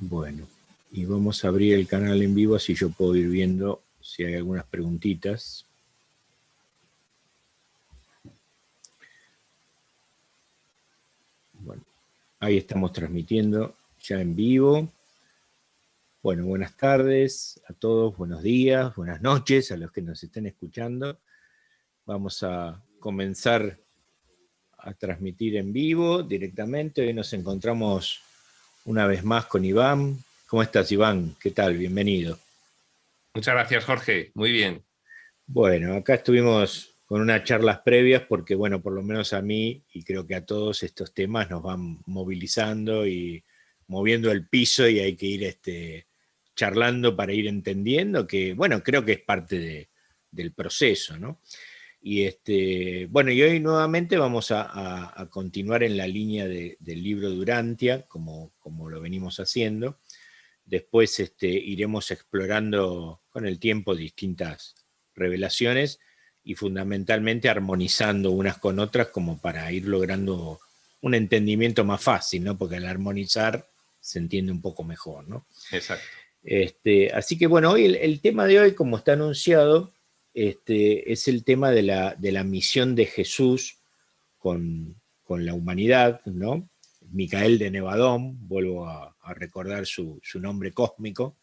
Bueno, y vamos a abrir el canal en vivo, así yo puedo ir viendo si hay algunas preguntitas. Bueno, ahí estamos transmitiendo ya en vivo. Bueno, buenas tardes a todos, buenos días, buenas noches a los que nos estén escuchando. Vamos a comenzar a transmitir en vivo directamente. Hoy nos encontramos una vez más con Iván. ¿Cómo estás, Iván? ¿Qué tal? Bienvenido. Muchas gracias, Jorge. Muy bien. Bueno, acá estuvimos con unas charlas previas porque, bueno, por lo menos a mí y creo que a todos estos temas nos van movilizando y moviendo el piso y hay que ir charlando para ir entendiendo que, bueno, creo que es parte del proceso, ¿no? Y bueno, y hoy nuevamente vamos a continuar en la línea del libro de Urantia, como lo venimos haciendo. Después iremos explorando con el tiempo distintas revelaciones y fundamentalmente armonizando unas con otras como para ir logrando un entendimiento más fácil, ¿no? Porque al armonizar se entiende un poco mejor, ¿no? Exacto. Así que bueno, hoy el tema de hoy, como está anunciado, es el tema de la misión de Jesús con la humanidad, ¿no? Micael de Nevadón, vuelvo a recordar su nombre cósmico,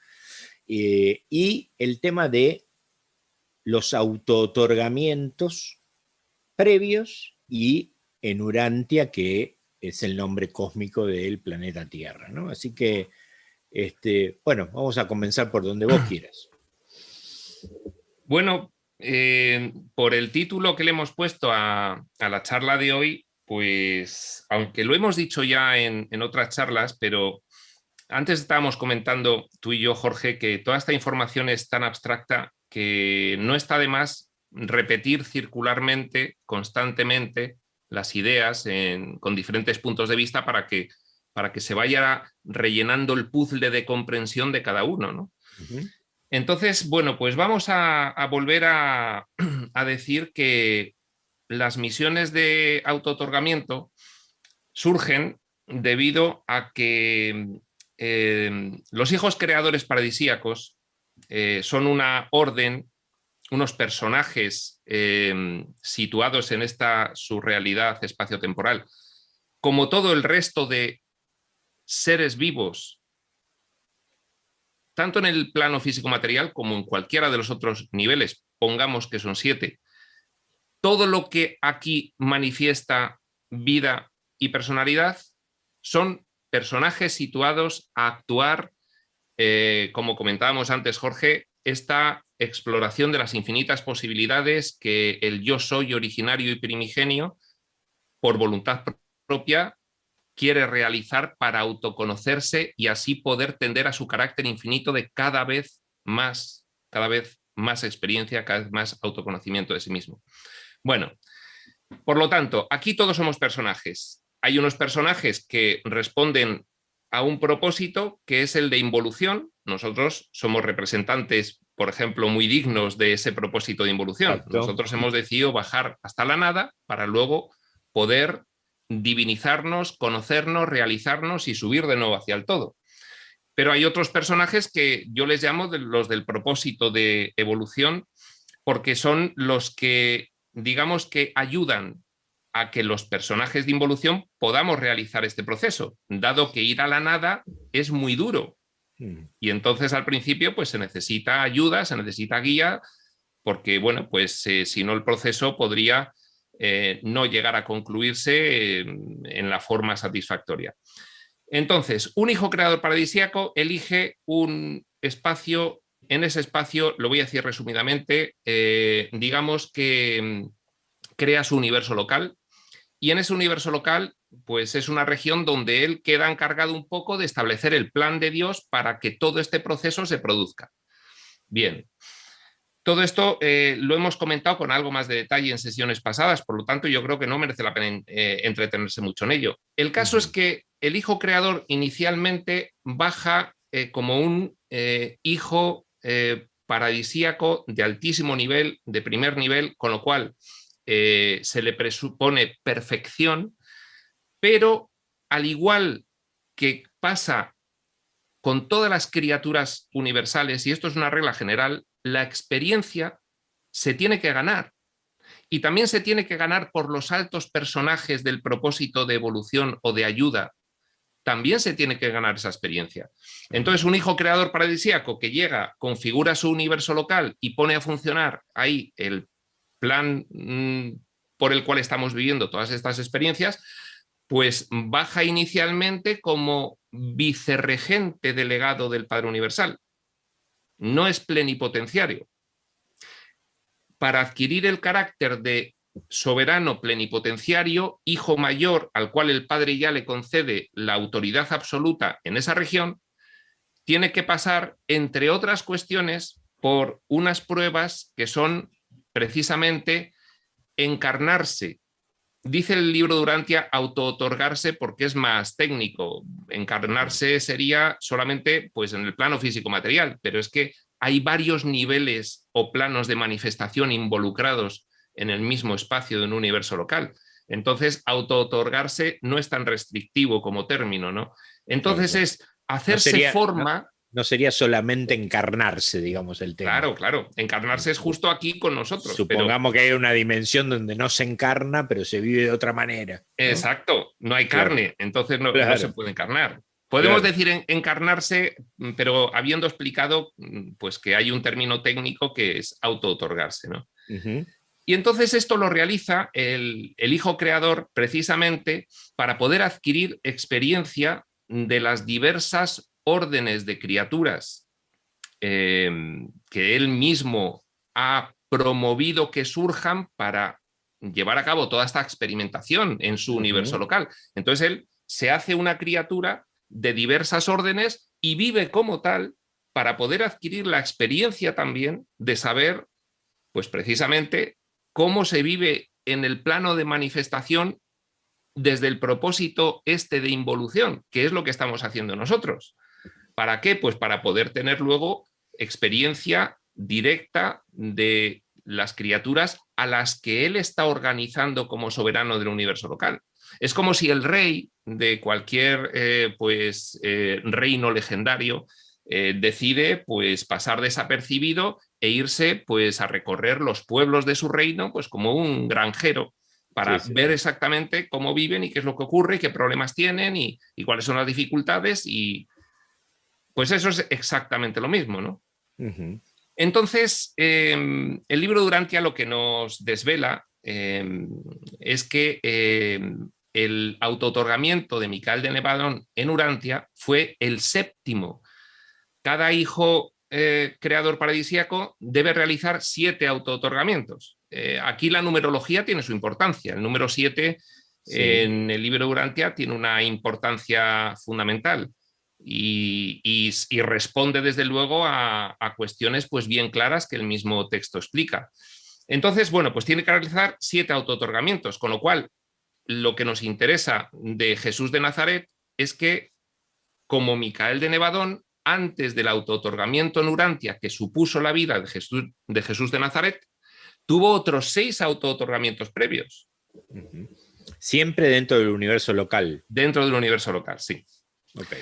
y el tema de los autootorgamientos previos y en Urantia, que es el nombre cósmico del planeta Tierra, ¿no? Así que, bueno, vamos a comenzar por donde vos quieras. Bueno, por el título que le hemos puesto a la charla de hoy, pues aunque lo hemos dicho ya en otras charlas, pero antes estábamos comentando tú y yo, Jorge, que toda esta información es tan abstracta que no está de más repetir circularmente, constantemente, las ideas con diferentes puntos de vista para que se vaya rellenando el puzzle de comprensión de cada uno, ¿no? Entonces, bueno, pues vamos a volver a decir que las misiones de autootorgamiento surgen debido a que los hijos creadores paradisíacos son una orden, unos personajes situados en esta surrealidad espaciotemporal, como todo el resto de seres vivos, tanto en el plano físico-material como en cualquiera de los otros niveles, pongamos que son 7. Todo lo que aquí manifiesta vida y personalidad son personajes situados a actuar, como comentábamos antes, Jorge, esta exploración de las infinitas posibilidades que el yo soy originario y primigenio, por voluntad propia, quiere realizar para autoconocerse y así poder tender a su carácter infinito de cada vez más experiencia, cada vez más autoconocimiento de sí mismo. Bueno, por lo tanto, aquí todos somos personajes. Hay unos personajes que responden a un propósito que es el de involución. Nosotros somos representantes, por ejemplo, muy dignos de ese propósito de involución. Exacto. Nosotros hemos decidido bajar hasta la nada para luego poder divinizarnos, conocernos, realizarnos y subir de nuevo hacia el todo. Pero hay otros personajes que yo les llamo los del propósito de evolución, porque son los que, digamos, que ayudan a que los personajes de involución podamos realizar este proceso, dado que ir a la nada es muy duro. Y entonces al principio pues se necesita ayuda, se necesita guía, porque bueno, pues si no el proceso podría no llegar a concluirse en la forma satisfactoria. Entonces, un hijo creador paradisíaco elige un espacio. En ese espacio, lo voy a decir resumidamente, digamos que crea su universo local, y en ese universo local pues es una región donde él queda encargado un poco de establecer el plan de Dios para que todo este proceso se produzca. Bien, todo esto lo hemos comentado con algo más de detalle en sesiones pasadas, por lo tanto yo creo que no merece la pena entretenerse mucho en ello. El caso es que el hijo creador inicialmente baja como un hijo paradisíaco de altísimo nivel, de primer nivel, con lo cual se le presupone perfección, pero al igual que pasa con todas las criaturas universales, y esto es una regla general, la experiencia se tiene que ganar. Y también se tiene que ganar por los altos personajes del propósito de evolución o de ayuda. También se tiene que ganar esa experiencia. Entonces, un hijo creador paradisíaco que llega, configura su universo local y pone a funcionar ahí el plan por el cual estamos viviendo todas estas experiencias, pues baja inicialmente como vicerregente delegado del Padre Universal. No es plenipotenciario. Para adquirir el carácter de soberano plenipotenciario, hijo mayor al cual el Padre ya le concede la autoridad absoluta en esa región, tiene que pasar, entre otras cuestiones, por unas pruebas que son precisamente encarnarse. Dice el libro de Urantia auto-otorgarse porque es más técnico. Encarnarse sería solamente pues, en el plano físico-material, pero es que hay varios niveles o planos de manifestación involucrados en el mismo espacio de un universo local. Entonces, auto-otorgarse no es tan restrictivo como término, ¿no? Entonces es hacerse forma... No sería solamente encarnarse, digamos, el tema. Claro, claro. Encarnarse es justo aquí con nosotros. Supongamos que hay una dimensión donde no se encarna, pero se vive de otra manera, ¿no? Exacto. No hay carne, entonces no se puede encarnar. Podemos decir encarnarse, pero habiendo explicado pues, que hay un término técnico que es auto-otorgarse, ¿no? Y entonces esto lo realiza el hijo creador precisamente para poder adquirir experiencia de las diversas órdenes de criaturas que él mismo ha promovido que surjan para llevar a cabo toda esta experimentación en su universo local. Entonces él se hace una criatura de diversas órdenes y vive como tal para poder adquirir la experiencia también de saber, pues precisamente, cómo se vive en el plano de manifestación desde el propósito de involución, que es lo que estamos haciendo nosotros. ¿Para qué? Pues para poder tener luego experiencia directa de las criaturas a las que él está organizando como soberano del universo local. Es como si el rey de cualquier reino legendario decide pues, pasar desapercibido e irse pues, a recorrer los pueblos de su reino pues, como un granjero para ver exactamente cómo viven y qué es lo que ocurre, y qué problemas tienen y cuáles son las dificultades, y pues eso es exactamente lo mismo, ¿no? Entonces, el libro de Urantia lo que nos desvela es que el auto-otorgamiento de Micael de Nevadón en Urantia fue el séptimo. Cada hijo creador paradisíaco debe realizar 7 auto-otorgamientos. Aquí la numerología tiene su importancia. El número 7 en el libro de Urantia tiene una importancia fundamental y responde desde luego a cuestiones pues bien claras que el mismo texto explica. Entonces, bueno, pues tiene que realizar 7 auto-otorgamientos, con lo cual lo que nos interesa de Jesús de Nazaret es que, como Micael de Nevadón, antes del auto-otorgamiento en Urantia que supuso la vida de Jesús de Nazaret, tuvo otros 6 auto-otorgamientos previos. Siempre dentro del universo local. Dentro del universo local, sí. Okay.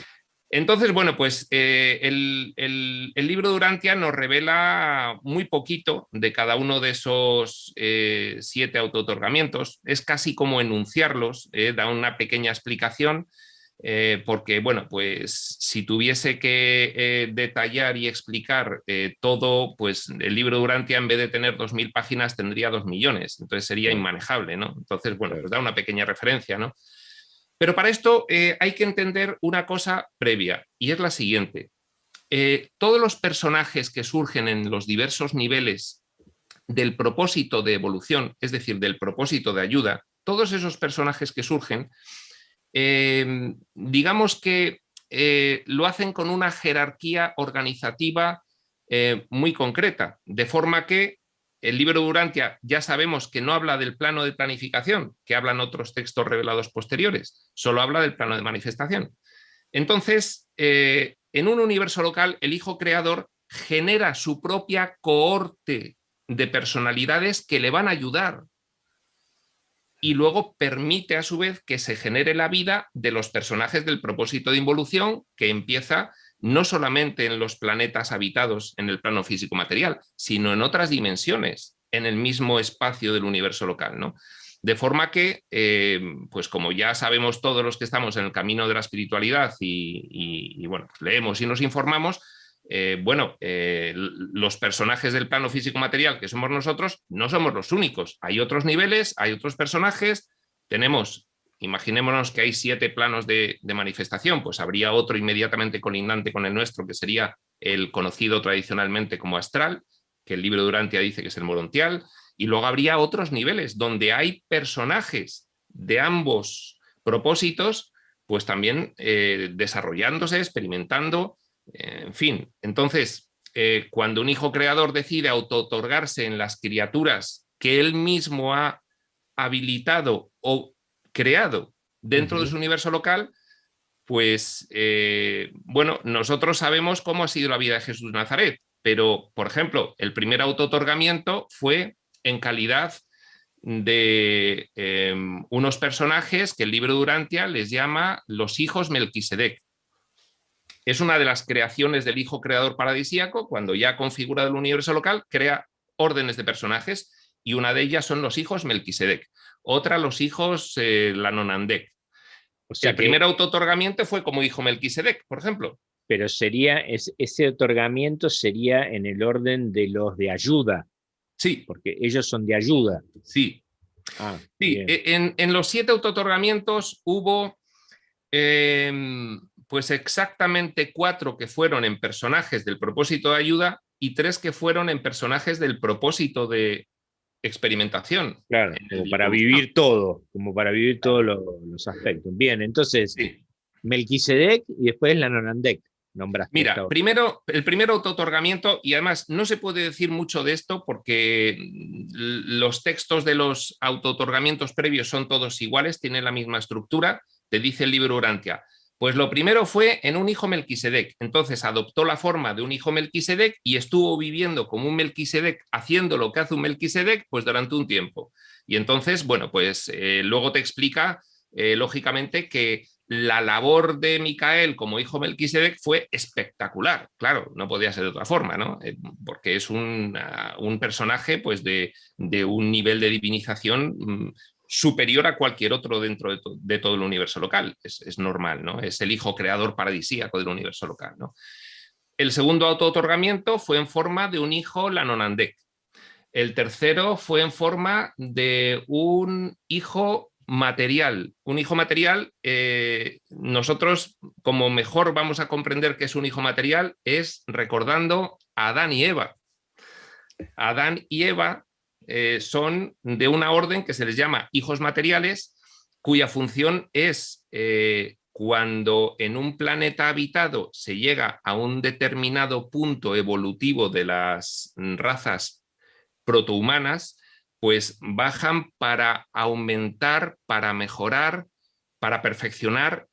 Entonces, bueno, pues el libro de Urantia nos revela muy poquito de cada uno de esos 7 auto-otorgamientos. Es casi como enunciarlos, da una pequeña explicación, porque, bueno, pues si tuviese que detallar y explicar todo, pues el libro de Urantia, en vez de tener 2000 páginas, tendría 2 millones. Entonces sería inmanejable, ¿no? Entonces, bueno, pues da una pequeña referencia, ¿no? Pero para esto hay que entender una cosa previa, y es la siguiente. Todos los personajes que surgen en los diversos niveles del propósito de evolución, es decir, del propósito de ayuda, todos esos personajes que surgen, digamos que lo hacen con una jerarquía organizativa muy concreta, de forma que el libro de Urantia ya sabemos que no habla del plano de planificación, que hablan otros textos revelados posteriores, solo habla del plano de manifestación. Entonces, en un universo local, el hijo creador genera su propia cohorte de personalidades que le van a ayudar, y luego permite a su vez que se genere la vida de los personajes del propósito de involución, que empieza no solamente en los planetas habitados en el plano físico material, sino en otras dimensiones, en el mismo espacio del universo local, ¿no? De forma que, pues como ya sabemos todos los que estamos en el camino de la espiritualidad y bueno, pues leemos y nos informamos, los personajes del plano físico material que somos nosotros no somos los únicos. Hay otros niveles, hay otros personajes, imaginémonos que hay 7 planos de manifestación, pues habría otro inmediatamente colindante con el nuestro, que sería el conocido tradicionalmente como astral, que el libro de Urantia dice que es el morontial, y luego habría otros niveles donde hay personajes de ambos propósitos, pues también desarrollándose, experimentando, en fin. Entonces, cuando un hijo creador decide auto-otorgarse en las criaturas que él mismo ha habilitado o creado dentro de su universo local, pues nosotros sabemos cómo ha sido la vida de Jesús de Nazaret, pero, por ejemplo, el primer auto-otorgamiento fue en calidad de unos personajes que el libro de Urantia les llama los hijos Melquisedec. Es una de las creaciones del hijo creador paradisíaco, cuando ya ha configurado el universo local, crea órdenes de personajes, y una de ellas son los hijos Melquisedec, otra los hijos Lanonandec. O sea el primer auto-otorgamiento fue como hijo Melquisedec, por ejemplo. Pero ese otorgamiento sería en el orden de los de ayuda. Sí. Porque ellos son de ayuda. Sí. Sí, en los 7 auto-otorgamientos hubo pues exactamente 4 que fueron en personajes del propósito de ayuda y 3 que fueron en personajes del propósito de experimentación. Claro, como para vivir todo, como para vivir todos los aspectos. Bien, entonces, sí. Melquisedec y después Lanonandec. Mira, el primer auto-otorgamiento, y además no se puede decir mucho de esto porque los textos de los auto-otorgamientos previos son todos iguales, tienen la misma estructura, te dice el libro Urantia. Pues lo primero fue en un hijo Melquisedec, entonces adoptó la forma de un hijo Melquisedec y estuvo viviendo como un Melquisedec, haciendo lo que hace un Melquisedec, pues durante un tiempo. Y entonces, luego te explica, lógicamente, que la labor de Micael como hijo Melquisedec fue espectacular. Claro, no podía ser de otra forma, ¿no? Porque es un personaje pues, de un nivel de divinización superior a cualquier otro dentro de todo el universo local. Es normal, ¿no? Es el hijo creador paradisíaco del universo local, ¿no? El segundo auto-otorgamiento fue en forma de un hijo Lanonandec. El tercero fue en forma de un hijo material. Un hijo material, nosotros como mejor vamos a comprender que es un hijo material es recordando a Adán y Eva. Adán y Eva son de una orden que se les llama hijos materiales, cuya función es cuando en un planeta habitado se llega a un determinado punto evolutivo de las razas protohumanas, pues bajan para aumentar, para mejorar, para perfeccionar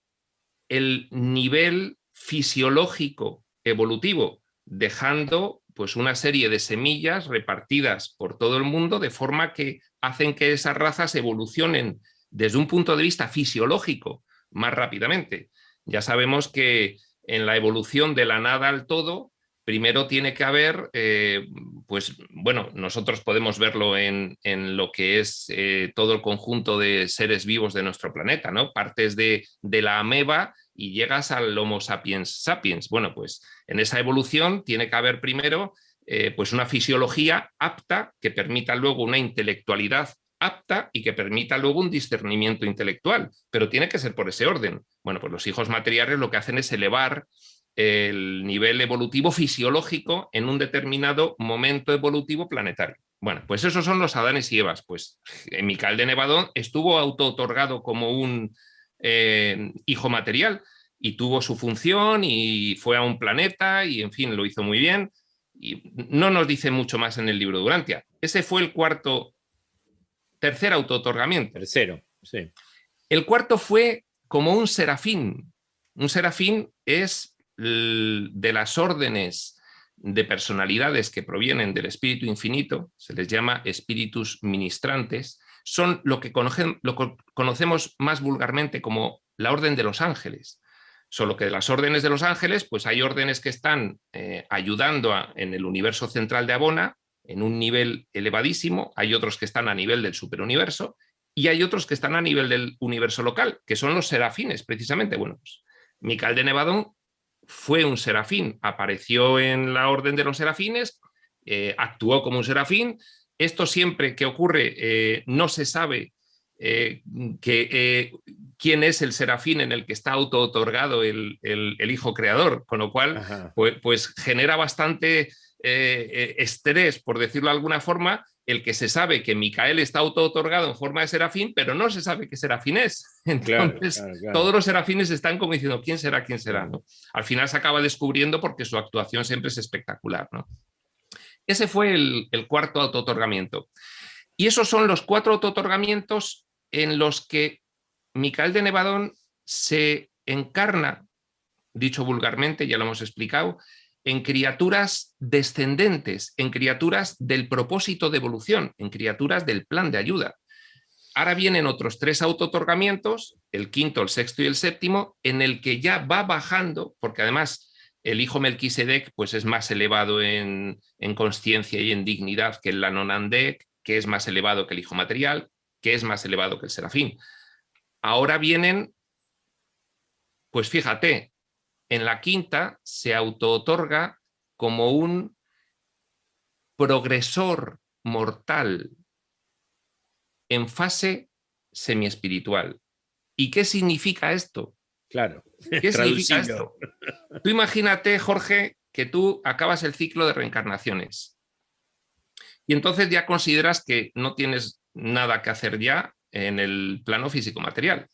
el nivel fisiológico evolutivo, dejando pues una serie de semillas repartidas por todo el mundo de forma que hacen que esas razas evolucionen desde un punto de vista fisiológico más rápidamente. Ya sabemos que en la evolución de la nada al todo, primero tiene que haber, nosotros podemos verlo en lo que es todo el conjunto de seres vivos de nuestro planeta, ¿no? Partes de la ameba y llegas al Homo sapiens sapiens. Bueno, pues en esa evolución tiene que haber primero pues una fisiología apta que permita luego una intelectualidad apta y que permita luego un discernimiento intelectual, pero tiene que ser por ese orden. Bueno, pues los hijos materiales lo que hacen es elevar el nivel evolutivo fisiológico en un determinado momento evolutivo planetario. Bueno, pues esos son los Adanes y Evas. Pues Micael de Nevadón estuvo auto-otorgado como un hijo material y tuvo su función y fue a un planeta y, en fin, lo hizo muy bien. Y no nos dice mucho más en el libro de Urantia. Ese fue el tercer auto-otorgamiento. Tercero, sí. El cuarto fue como un serafín. Un serafín es de las órdenes de personalidades que provienen del espíritu infinito, se les llama espíritus ministrantes, son lo que conocemos más vulgarmente como la orden de los ángeles. Solo que de las órdenes de los ángeles, pues hay órdenes que están ayudando en el universo central de Abona, en un nivel elevadísimo, hay otros que están a nivel del superuniverso, y hay otros que están a nivel del universo local, que son los serafines, precisamente. Bueno, pues Micael de Nevadón fue un serafín, apareció en la orden de los serafines, actuó como un serafín. Esto siempre que ocurre no se sabe quién es el serafín en el que está auto-otorgado el hijo creador, con lo cual pues genera bastante estrés, por decirlo de alguna forma, el que se sabe que Micael está auto-otorgado en forma de serafín, pero no se sabe qué serafín es. Entonces, claro. Todos los serafines están como diciendo, ¿quién será? ¿Quién será? ¿No? Al final se acaba descubriendo porque su actuación siempre es espectacular, ¿no? Ese fue el cuarto auto-otorgamiento. Y esos son los 4 auto-otorgamientos en los que Micael de Nevadón se encarna, dicho vulgarmente, ya lo hemos explicado, en criaturas descendentes, en criaturas del propósito de evolución, en criaturas del plan de ayuda. Ahora vienen otros 3 auto-otorgamientos, el quinto, el sexto y el séptimo, en el que ya va bajando, porque además el hijo Melquisedec pues es más elevado en consciencia y en dignidad que el Lanonandec, que es más elevado que el hijo material, que es más elevado que el serafín. Ahora vienen, pues fíjate, en la quinta se auto-otorga como un progresor mortal en fase semiespiritual. ¿Y qué significa esto? Claro, ¿Qué significa esto? Tú imagínate, Jorge, que tú acabas el ciclo de reencarnaciones y entonces ya consideras que no tienes nada que hacer ya en el plano físico-material.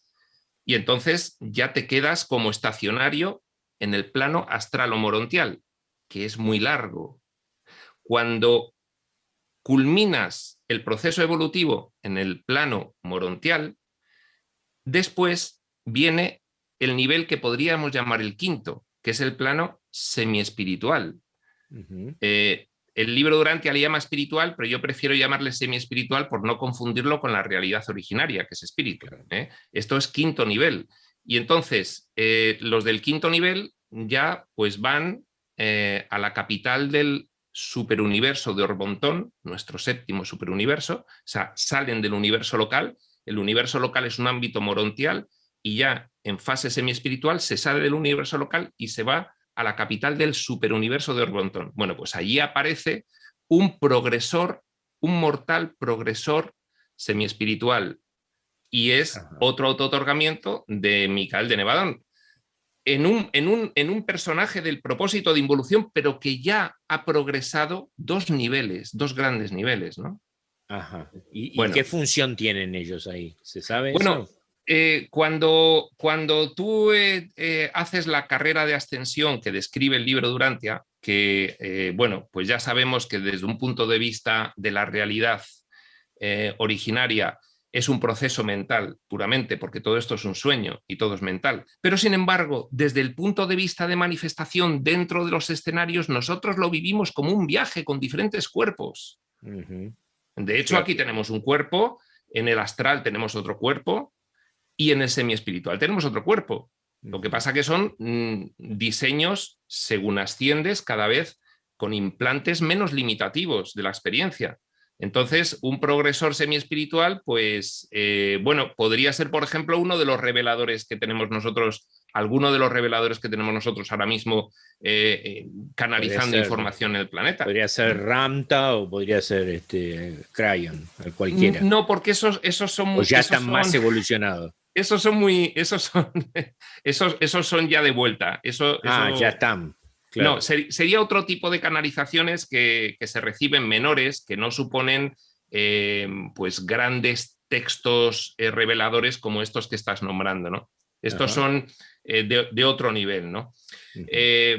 Y entonces ya te quedas como estacionario en el plano astral o morontial, que es muy largo. Cuando culminas el proceso evolutivo en el plano morontial, después viene el nivel que podríamos llamar el quinto, que es el plano semiespiritual. El libro Durantia le llama espiritual, pero yo prefiero llamarle semiespiritual por no confundirlo con la realidad originaria, que es espíritu. Esto es quinto nivel. Y entonces, los del quinto nivel ya pues van a la capital del superuniverso de Orbontón, nuestro séptimo superuniverso, o sea, salen del universo local. El universo local es un ámbito morontial y ya en fase semiespiritual se sale del universo local y se va a la capital del superuniverso de Orbontón. Bueno, pues allí aparece un progresor, un mortal progresor semiespiritual, y es otro auto-otorgamiento de Micael de Nevadón. En un personaje del propósito de involución, pero que ya ha progresado 2 niveles, 2 grandes niveles, ¿no? Ajá. ¿Y qué función tienen ellos ahí? ¿Se sabe eso? Cuando tú haces la carrera de ascensión que describe el libro Durantia, que, bueno, pues ya sabemos que desde un punto de vista de la realidad originaria es un proceso mental puramente, porque todo esto es un sueño y todo es mental. Pero, sin embargo, desde el punto de vista de manifestación dentro de los escenarios, nosotros lo vivimos como un viaje con diferentes cuerpos. De hecho, aquí tenemos un cuerpo, en el astral tenemos otro cuerpo, y en el semiespiritual tenemos otro cuerpo. Lo que pasa que son diseños, según asciendes, cada vez con implantes menos limitativos de la experiencia. Entonces, un progresor semiespiritual, pues, bueno, podría ser, por ejemplo, uno de los reveladores que tenemos nosotros, alguno de los reveladores que tenemos nosotros ahora mismo canalizando información en el planeta. Podría ser Ramta o podría ser Cryon, cualquiera. No, porque esos son muy... O ya están más evolucionados. Esos son ya de vuelta. Ya están. Claro. No, sería otro tipo de canalizaciones que se reciben menores, que no suponen pues grandes textos reveladores como estos que estás nombrando, ¿no? Estos son de otro nivel, ¿no?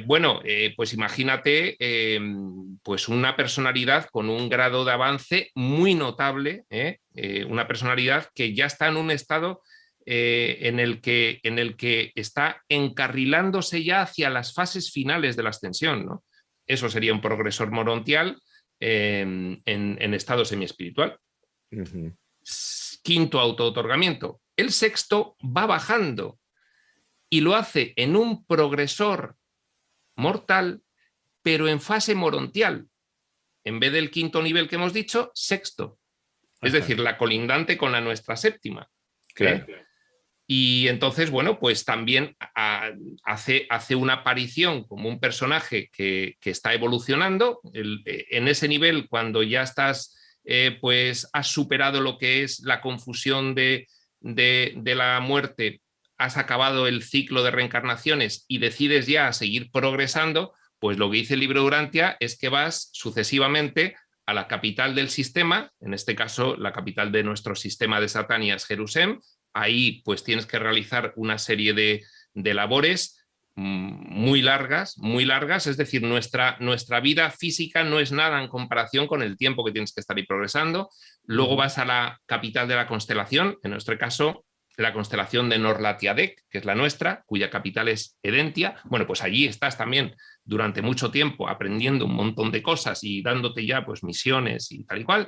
Bueno, pues imagínate pues una personalidad con un grado de avance muy notable, una personalidad que ya está en un estado en el que está encarrilándose ya hacia las fases finales de la ascensión, ¿no? Eso sería un progresor morontial en estado semiespiritual. Quinto auto-otorgamiento. El sexto va bajando y lo hace en un progresor mortal, pero en fase morontial. En vez del quinto nivel que hemos dicho, sexto. Es decir, la colindante con la nuestra séptima. Claro. Y entonces, bueno, pues también hace una aparición como un personaje que está evolucionando. En ese nivel, cuando ya estás, pues has superado lo que es la confusión de la muerte, has acabado el ciclo de reencarnaciones y decides ya seguir progresando, pues lo que dice el libro de Urantia es que vas sucesivamente a la capital del sistema, en este caso la capital de nuestro sistema de Satania es Jerusalén. Ahí pues tienes que realizar una serie de labores muy largas, es decir, nuestra vida física no es nada en comparación con el tiempo que tienes que estar ahí progresando. Luego vas a la capital de la constelación, en nuestro caso la constelación de Norlatiadec, que es la nuestra, cuya capital es Edentia. Bueno, pues allí estás también durante mucho tiempo aprendiendo un montón de cosas y dándote ya pues misiones y tal y cual.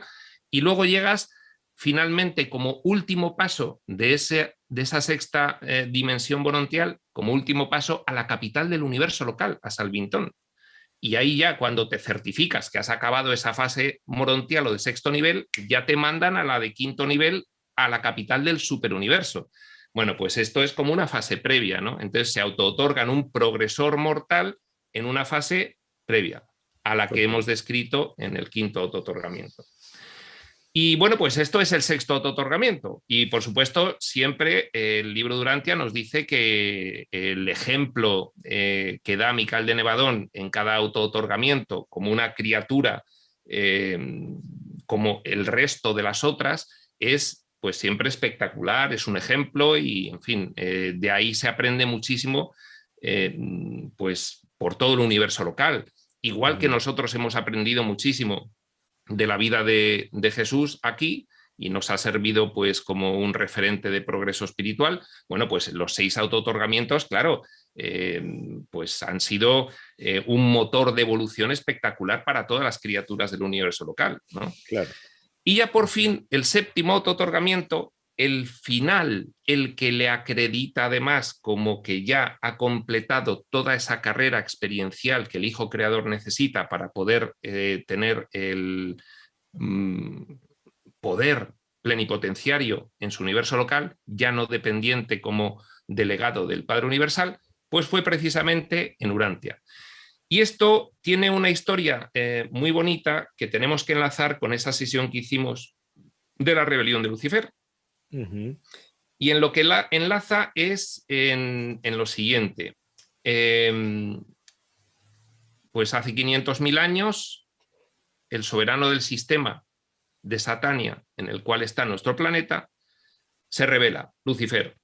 Y luego llegas finalmente como último paso de esa sexta dimensión borontial, como último paso a la capital del universo local, a Salvintón. Y ahí ya cuando te certificas que has acabado esa fase morontial o de sexto nivel, ya te mandan a la de quinto nivel, a la capital del superuniverso. Bueno, pues esto es como una fase previa, ¿no? Entonces se auto-otorgan un progresor mortal en una fase previa a la que hemos descrito en el quinto auto-otorgamiento. Y bueno, pues esto es el sexto auto-otorgamiento. Y por supuesto, siempre el libro de Urantia nos dice que el ejemplo que da Mical de Nevadón en cada auto-otorgamiento como una criatura como el resto de las otras es pues siempre espectacular, es un ejemplo y en fin, de ahí se aprende muchísimo pues por todo el universo local. Igual que nosotros hemos aprendido muchísimo de la vida de Jesús aquí y nos ha servido pues como un referente de progreso espiritual. Bueno, pues los 6 auto-otorgamientos, claro, pues han sido un motor de evolución espectacular para todas las criaturas del universo local, ¿no? Claro. Y ya por fin el séptimo auto-otorgamiento, el final, el que le acredita además como que ya ha completado toda esa carrera experiencial que el hijo creador necesita para poder tener el poder plenipotenciario en su universo local, ya no dependiente como delegado del Padre Universal, pues fue precisamente en Urantia. Y esto tiene una historia muy bonita que tenemos que enlazar con esa sesión que hicimos de la rebelión de Lucifer. Y en lo que la enlaza es en lo siguiente. Pues hace 500.000 años, el soberano del sistema de Satania, en el cual está nuestro planeta, se revela. Lucifer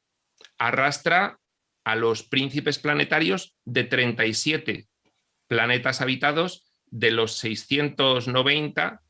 arrastra a los príncipes planetarios de 37 planetas habitados, de los 690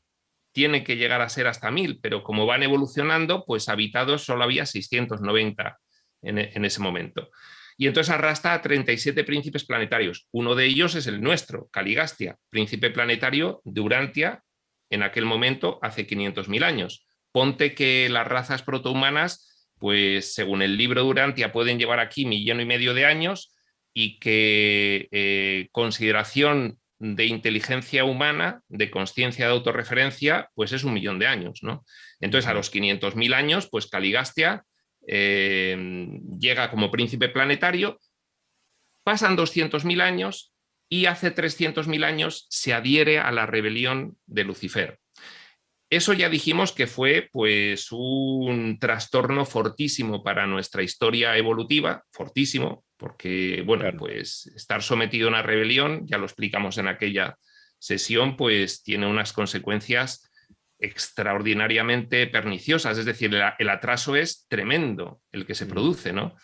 tiene que llegar a ser hasta 1000, pero como van evolucionando, pues habitados solo había 690 en ese momento. Y entonces arrastra a 37 príncipes planetarios. Uno de ellos es el nuestro, Caligastia, príncipe planetario de Urantia, en aquel momento hace 500.000 años. Ponte que las razas protohumanas, pues según el libro de Urantia, pueden llevar aquí 1,5 millones de años y que consideración de inteligencia humana, de conciencia de autorreferencia, pues es 1 millón de años, ¿no? Entonces, a los 500.000 años, pues Caligastia llega como príncipe planetario, pasan 200.000 años y hace 300.000 años se adhiere a la rebelión de Lucifer. Eso ya dijimos que fue pues un trastorno fortísimo para nuestra historia evolutiva, fortísimo, porque bueno, claro, pues estar sometido a una rebelión, ya lo explicamos en aquella sesión, pues tiene unas consecuencias extraordinariamente perniciosas, es decir, el atraso es tremendo el que se produce, ¿no?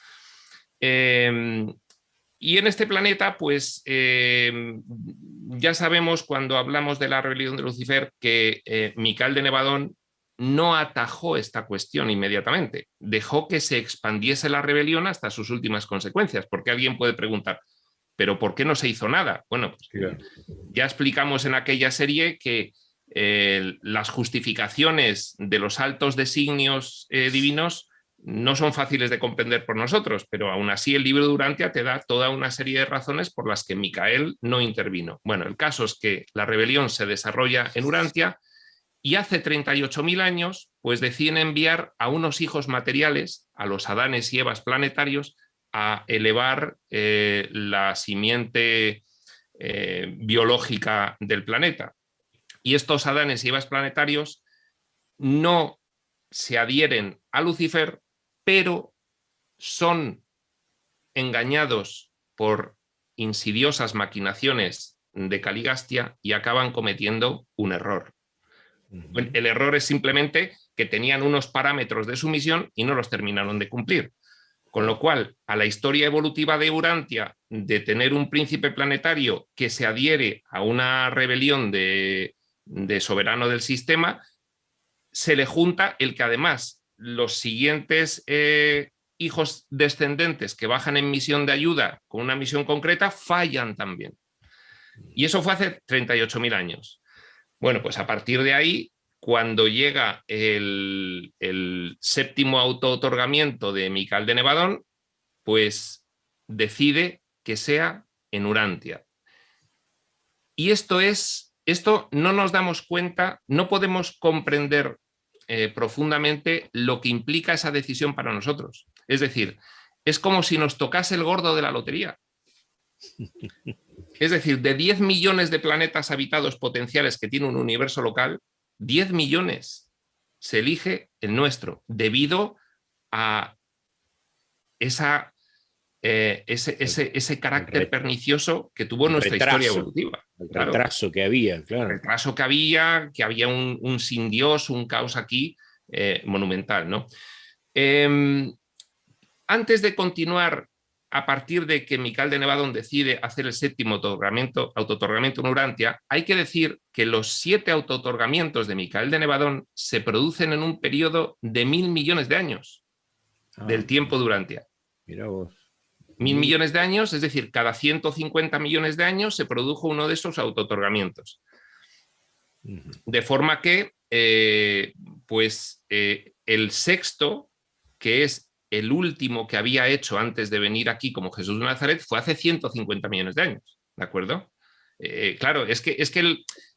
Y en este planeta, pues ya sabemos cuando hablamos de la rebelión de Lucifer que Mical de Nevadón no atajó esta cuestión inmediatamente, dejó que se expandiese la rebelión hasta sus últimas consecuencias, porque alguien puede preguntar, ¿pero por qué no se hizo nada? Bueno, pues claro, ya explicamos en aquella serie que las justificaciones de los altos designios divinos no son fáciles de comprender por nosotros, pero aún así el libro de Urantia te da toda una serie de razones por las que Micael no intervino. Bueno, el caso es que la rebelión se desarrolla en Urantia y hace 38.000 años pues deciden enviar a unos hijos materiales, a los Adanes y Evas planetarios, a elevar la simiente biológica del planeta. Y estos Adanes y Evas planetarios no se adhieren a Lucifer, pero son engañados por insidiosas maquinaciones de Caligastia y acaban cometiendo un error. El error es simplemente que tenían unos parámetros de su misión y no los terminaron de cumplir. Con lo cual, a la historia evolutiva de Urantia, de tener un príncipe planetario que se adhiere a una rebelión de soberano del sistema, se le junta el que además los siguientes hijos descendentes que bajan en misión de ayuda con una misión concreta fallan también. Y eso fue hace 38.000 años. Bueno, pues a partir de ahí, cuando llega el séptimo auto-otorgamiento de Micael de Nevadón, pues decide que sea en Urantia. Y esto no nos damos cuenta, no podemos comprender profundamente lo que implica esa decisión para nosotros. Es decir, es como si nos tocase el gordo de la lotería. Es decir, de 10 millones de planetas habitados potenciales que tiene un universo local, 10 millones se elige el nuestro, debido a ese carácter pernicioso que tuvo nuestra historia evolutiva. El retraso que había, claro. El retraso que había un sin Dios, un caos aquí monumental, ¿no? Antes de continuar, a partir de que Micael de Nevadón decide hacer el séptimo auto-otorgamiento en Urantia, hay que decir que los 7 auto-otorgamientos de Micael de Nevadón se producen en un periodo de 1.000 millones de años del tiempo de Urantia. Mira vos. 1.000 millones de años, es decir, cada 150 millones de años se produjo uno de esos auto-otorgamientos. De forma que, el sexto, que es el último que había hecho antes de venir aquí como Jesús de Nazaret, fue hace 150 millones de años, ¿de acuerdo? Claro, es que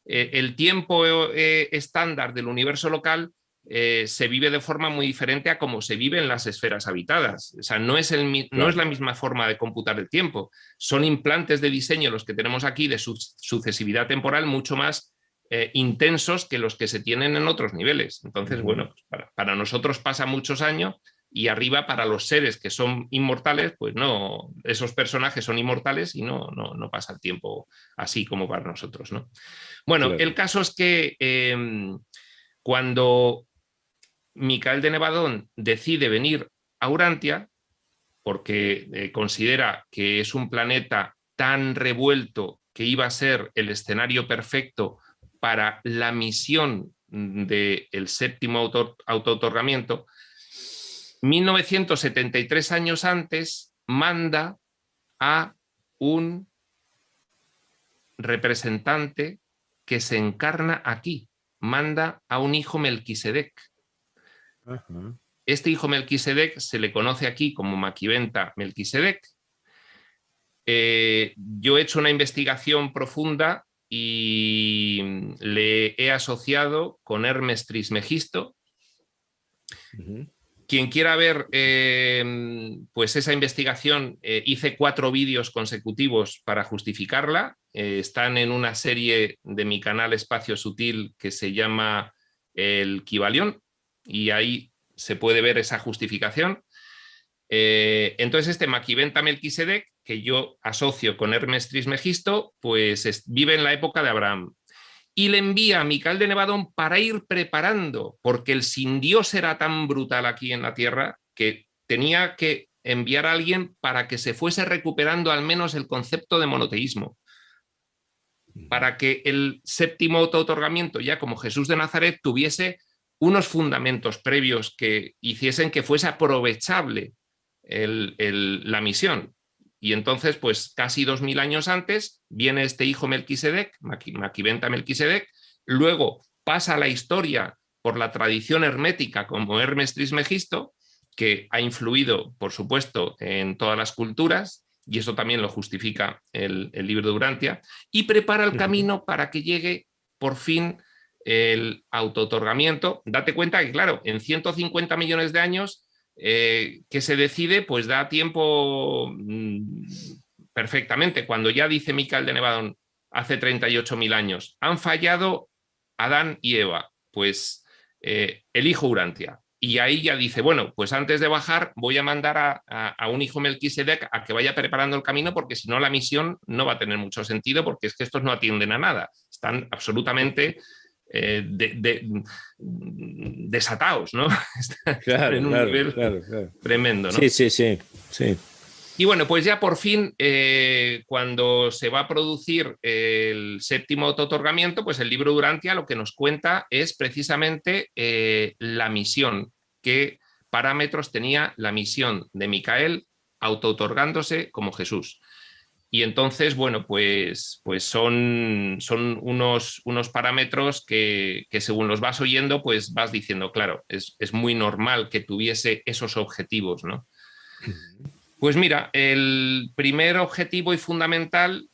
el tiempo estándar del universo local se vive de forma muy diferente a cómo se vive en las esferas habitadas. O sea, no es la misma forma de computar el tiempo. Son implantes de diseño los que tenemos aquí de sucesividad temporal mucho más intensos que los que se tienen en otros niveles. Entonces, bueno, pues para nosotros pasa muchos años y arriba para los seres que son inmortales, pues no, esos personajes son inmortales y no pasa el tiempo así como para nosotros, ¿no? Bueno, claro. El caso es que cuando Micael de Nevadón decide venir a Urantia, porque considera que es un planeta tan revuelto que iba a ser el escenario perfecto para la misión del séptimo auto-otorgamiento, 1973 años antes manda a un representante que se encarna aquí, manda a un hijo Melquisedec. Este hijo Melquisedec se le conoce aquí como Maquiventa Melquisedec. Yo he hecho una investigación profunda y le he asociado con Hermes Trismegisto. Quien quiera ver pues esa investigación, hice 4 vídeos consecutivos para justificarla. Están en una serie de mi canal Espacio Sutil que se llama El Kybalión y ahí se puede ver esa justificación. Entonces este Maquiventa Melquisedec, que yo asocio con Hermes Trismegisto, pues vive en la época de Abraham. Y le envía a Micael de Nevadón para ir preparando, porque el sin Dios era tan brutal aquí en la Tierra que tenía que enviar a alguien para que se fuese recuperando al menos el concepto de monoteísmo, para que el séptimo auto-otorgamiento, ya como Jesús de Nazaret, tuviese unos fundamentos previos que hiciesen que fuese aprovechable la misión. Y entonces, pues casi 2000 años antes, viene este hijo Melquisedec, Maquiventa Melquisedec, luego pasa a la historia por la tradición hermética como Hermes Trismegisto, que ha influido, por supuesto, en todas las culturas, y eso también lo justifica el libro de Urantia, y prepara el camino para que llegue por fin el autootorgamiento. Date cuenta que, claro, en 150 millones de años que se decide, pues da tiempo perfectamente. Cuando ya dice Michael de Nevadón hace 38.000 años, han fallado Adán y Eva, pues elijo Urantia. Y ahí ya dice, bueno, pues antes de bajar voy a mandar a un hijo Melquisedec a que vaya preparando el camino, porque si no la misión no va a tener mucho sentido, porque es que estos no atienden a nada, están absolutamente desatados, ¿no? Están Claro, en un claro, nivel claro. tremendo, ¿no? Sí, sí, sí, sí. Y bueno, pues ya por fin, cuando se va a producir el séptimo autootorgamiento, pues el libro de Urantia lo que nos cuenta es precisamente la misión, qué parámetros tenía la misión de Micael autootorgándose como Jesús. Y entonces, bueno, pues son unos parámetros que según los vas oyendo, pues vas diciendo, claro, es muy normal que tuviese esos objetivos, ¿no? Pues mira, el primer objetivo y fundamental,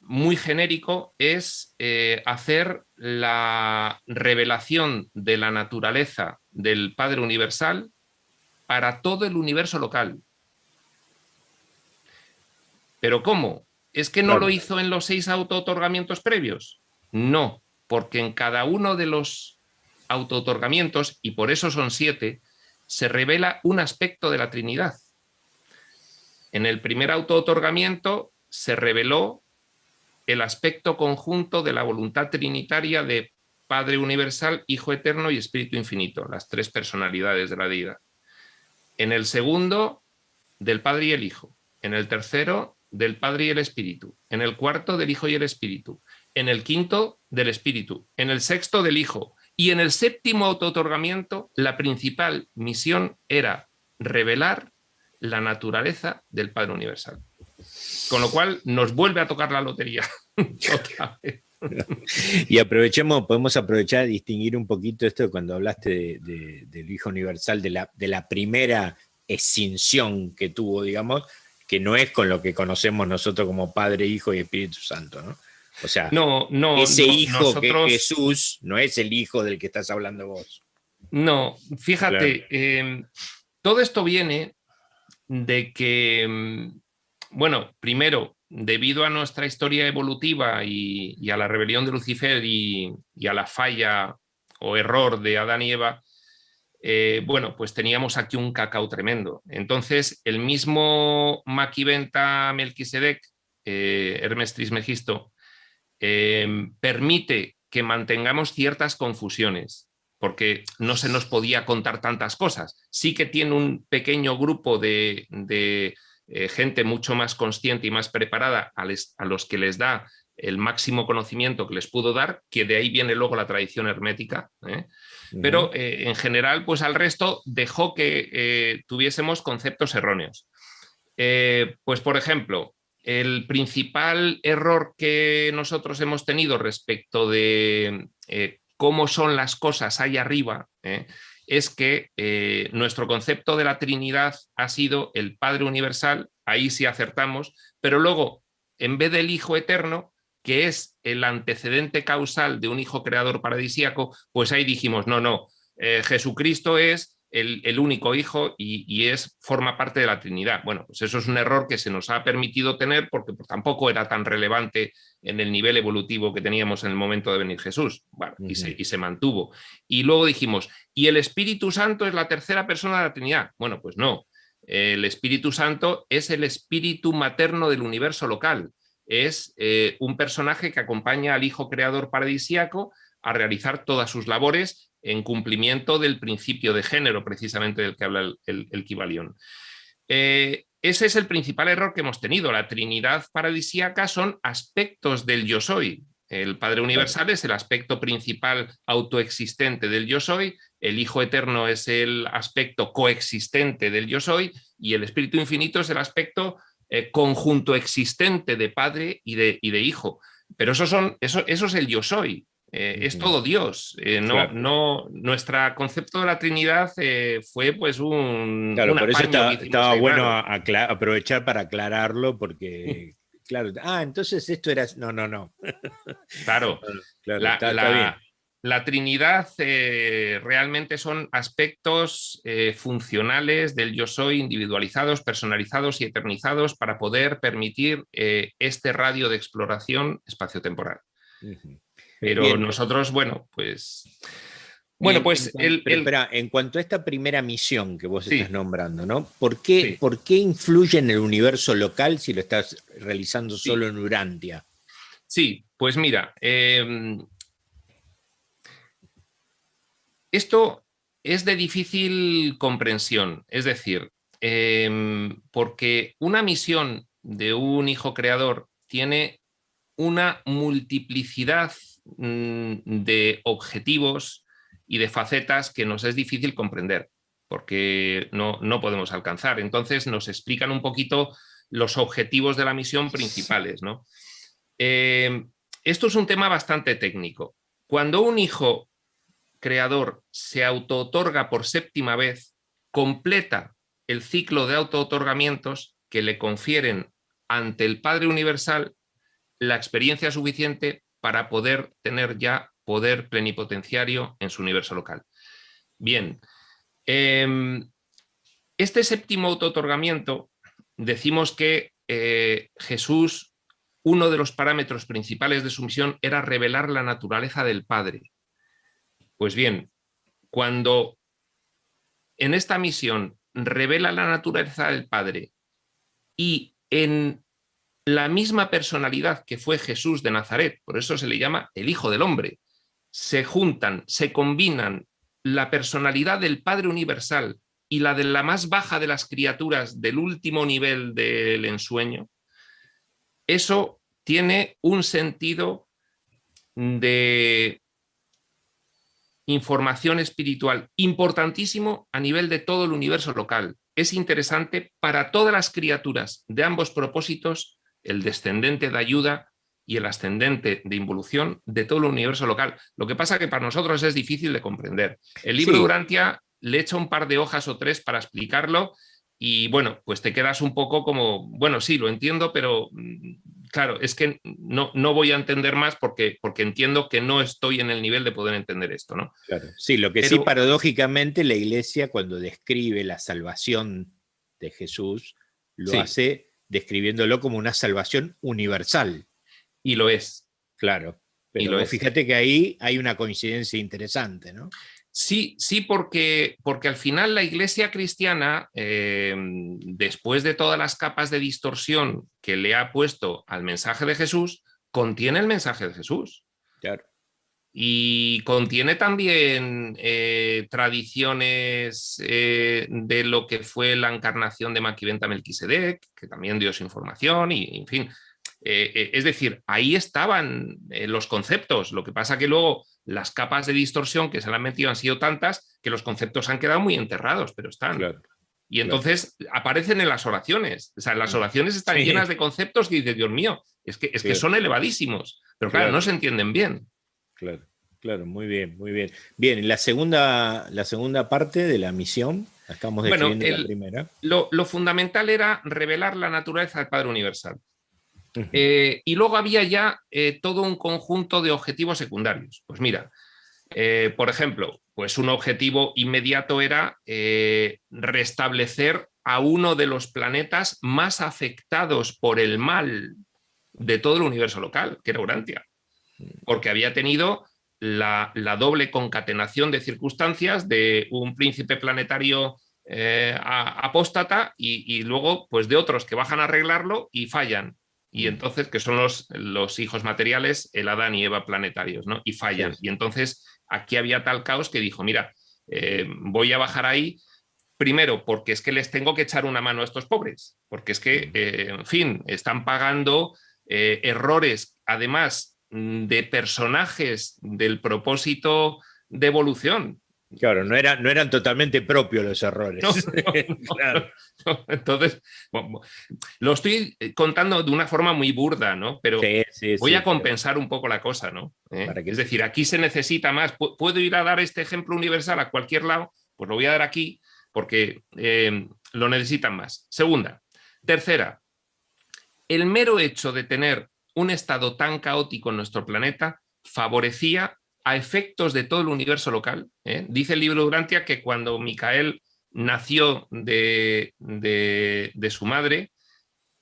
muy genérico, es hacer la revelación de la naturaleza del Padre Universal para todo el universo local. ¿Pero cómo? ¿Es que no lo hizo en los 6 autootorgamientos previos? No, porque en cada uno de los autootorgamientos, y por eso son 7, se revela un aspecto de la Trinidad. En el primer autootorgamiento se reveló el aspecto conjunto de la voluntad trinitaria de Padre Universal, Hijo Eterno y Espíritu Infinito, las 3 personalidades de la deidad. En el segundo, del Padre y el Hijo. En el tercero, del Padre y el Espíritu. En el cuarto, del Hijo y el Espíritu. En el quinto, del Espíritu. En el sexto, del Hijo. Y en el séptimo autootorgamiento, la principal misión era revelar la naturaleza del Padre Universal. Con lo cual nos vuelve a tocar la lotería otra vez. Y podemos aprovechar y distinguir un poquito esto cuando hablaste del Hijo Universal, de la primera escinción que tuvo, digamos, que no es con lo que conocemos nosotros como Padre, Hijo y Espíritu Santo, ¿no? O sea, ese hijo nosotros... que es Jesús no es el hijo del que estás hablando vos. No, fíjate, claro. Todo esto viene de que, bueno, primero, debido a nuestra historia evolutiva y a la rebelión de Lucifer y a la falla o error de Adán y Eva, bueno, pues teníamos aquí un cacao tremendo. Entonces, el mismo Maquiventa Melquisedec, Hermes Trismegisto, permite que mantengamos ciertas confusiones, porque no se nos podía contar tantas cosas. Sí que tiene un pequeño grupo de gente mucho más consciente y más preparada a los que les da el máximo conocimiento que les pudo dar, que de ahí viene luego la tradición hermética, pero en general, pues al resto dejó que tuviésemos conceptos erróneos. Pues por ejemplo, el principal error que nosotros hemos tenido respecto de cómo son las cosas ahí arriba, es que nuestro concepto de la Trinidad ha sido el Padre Universal, ahí sí acertamos, pero luego, en vez del Hijo Eterno, que es el antecedente causal de un Hijo Creador paradisíaco, pues ahí dijimos, no, Jesucristo es el único Hijo y forma parte de la Trinidad. Bueno, pues eso es un error que se nos ha permitido tener porque tampoco era tan relevante en el nivel evolutivo que teníamos en el momento de venir Jesús. Bueno, y se mantuvo. Y luego dijimos, ¿y el Espíritu Santo es la tercera persona de la Trinidad? Bueno, pues no. El Espíritu Santo es el espíritu materno del universo local. Es un personaje que acompaña al Hijo Creador paradisíaco a realizar todas sus labores en cumplimiento del principio de género, precisamente del que habla el Kybalión. Ese es el principal error que hemos tenido. La Trinidad paradisíaca son aspectos del yo soy. El Padre Universal es el aspecto principal autoexistente del yo soy, el Hijo Eterno es el aspecto coexistente del yo soy y el Espíritu Infinito es el aspecto conjunto existente de Padre y de Hijo. Pero eso es el yo soy. es todo Dios. Claro. Nuestro concepto de la Trinidad fue pues un Claro, por eso apaño que hicimos estaba ahí bueno raro. aprovechar para aclararlo, porque, claro, entonces esto era. No, no, no. Claro, Claro, la, está bien. la- la Trinidad realmente son aspectos funcionales del yo soy, individualizados, personalizados y eternizados para poder permitir este radio de exploración espaciotemporal. Ujú. Pero Bien, nosotros, bueno, pues... y Bueno, pues pero espera, en cuanto a esta primera misión que vos estás sí, nombrando, ¿no? sí, ¿Por qué influye en el universo local si lo estás realizando solo sí, en Urantia? sí, pues mira, esto es de difícil comprensión, es decir, porque una misión de un hijo creador tiene una multiplicidad de objetivos y de facetas que nos es difícil comprender, porque no podemos alcanzar. Entonces nos explican un poquito los objetivos de la misión principales, ¿no? Eh, Esto es un tema bastante técnico. Cuando un hijo creador se autootorga por séptima vez, completa el ciclo de autootorgamientos que le confieren ante el Padre Universal la experiencia suficiente para poder tener ya poder plenipotenciario en su universo local. Bien, este séptimo autootorgamiento decimos que Jesús, uno de los parámetros principales de su misión era revelar la naturaleza del Padre. Pues bien, cuando en esta misión revela la naturaleza del Padre y en la misma personalidad que fue Jesús de Nazaret, por eso se le llama el Hijo del Hombre, se juntan, se combinan la personalidad del Padre Universal y la de la más baja de las criaturas del último nivel del ensueño, eso tiene un sentido de información espiritual importantísimo a nivel de todo el universo local. Es interesante para todas las criaturas de ambos propósitos, el descendente de ayuda y el ascendente de involución de todo el universo local. Lo que pasa es que para nosotros es difícil de comprender. El libro de Sí, Urantia le echa un par de hojas o tres para explicarlo y bueno, pues te quedas un poco como, bueno, sí, lo entiendo, pero claro, es que no voy a entender más porque entiendo que no estoy en el nivel de poder entender esto, ¿no? claro. Sí, lo que sí, Pero, paradójicamente, la Iglesia, cuando describe la salvación de Jesús, lo sí, hace describiéndolo como una salvación universal. y lo es, Claro, y pero lo vos es. fíjate que ahí hay una coincidencia interesante, ¿no? Sí, sí, porque al final la iglesia cristiana, después de todas las capas de distorsión que le ha puesto al mensaje de Jesús, contiene el mensaje de Jesús. Claro. Y contiene también tradiciones de lo que fue la encarnación de Maquiventa Melquisedec, que también dio su información, y en fin. Es decir, ahí estaban los conceptos. Lo que pasa que luego las capas de distorsión que se le han metido han sido tantas que los conceptos han quedado muy enterrados, pero están. Claro, Y claro. entonces aparecen en las oraciones. O sea, las Mm. oraciones están llenas Sí, de conceptos que dices, Dios mío, es que claro, son elevadísimos. Pero claro, no claro, se entienden bien. claro, claro, muy bien, muy bien. Bien, la segunda parte de la misión, la estamos Bueno, describiendo la primera. lo fundamental era revelar la naturaleza del Padre Universal. Ujú. Y luego había ya todo un conjunto de objetivos secundarios. Pues mira, por ejemplo, pues un objetivo inmediato era restablecer a uno de los planetas más afectados por el mal de todo el universo local, que era Urantia, porque había tenido la doble concatenación de circunstancias de un príncipe planetario apóstata y luego pues de otros que bajan a arreglarlo y fallan. Y Mm. entonces, que son los hijos materiales, el Adán y Eva planetarios, ¿no? Y Sí, fallan. sí. Y entonces aquí había tal caos que dijo, mira, voy a bajar ahí, primero porque es que les tengo que echar una mano a estos pobres, porque es que, Mm. en fin, están pagando errores, además de personajes del propósito de evolución. Claro, no eran totalmente propios los No, errores. no, no, Claro, Entonces, bueno, lo estoy contando de una forma muy burda, ¿no? Pero voy a compensar un poco la cosa, ¿no? Es decir, aquí se necesita más. ¿Puedo ir a dar este ejemplo universal a cualquier lado? Pues lo voy a dar aquí porque lo necesitan más. Segunda. Tercera, el mero hecho de tener un estado tan caótico en nuestro planeta favorecía a efectos de todo el universo local. Dice el libro de Urantia que cuando Micael nació de su madre,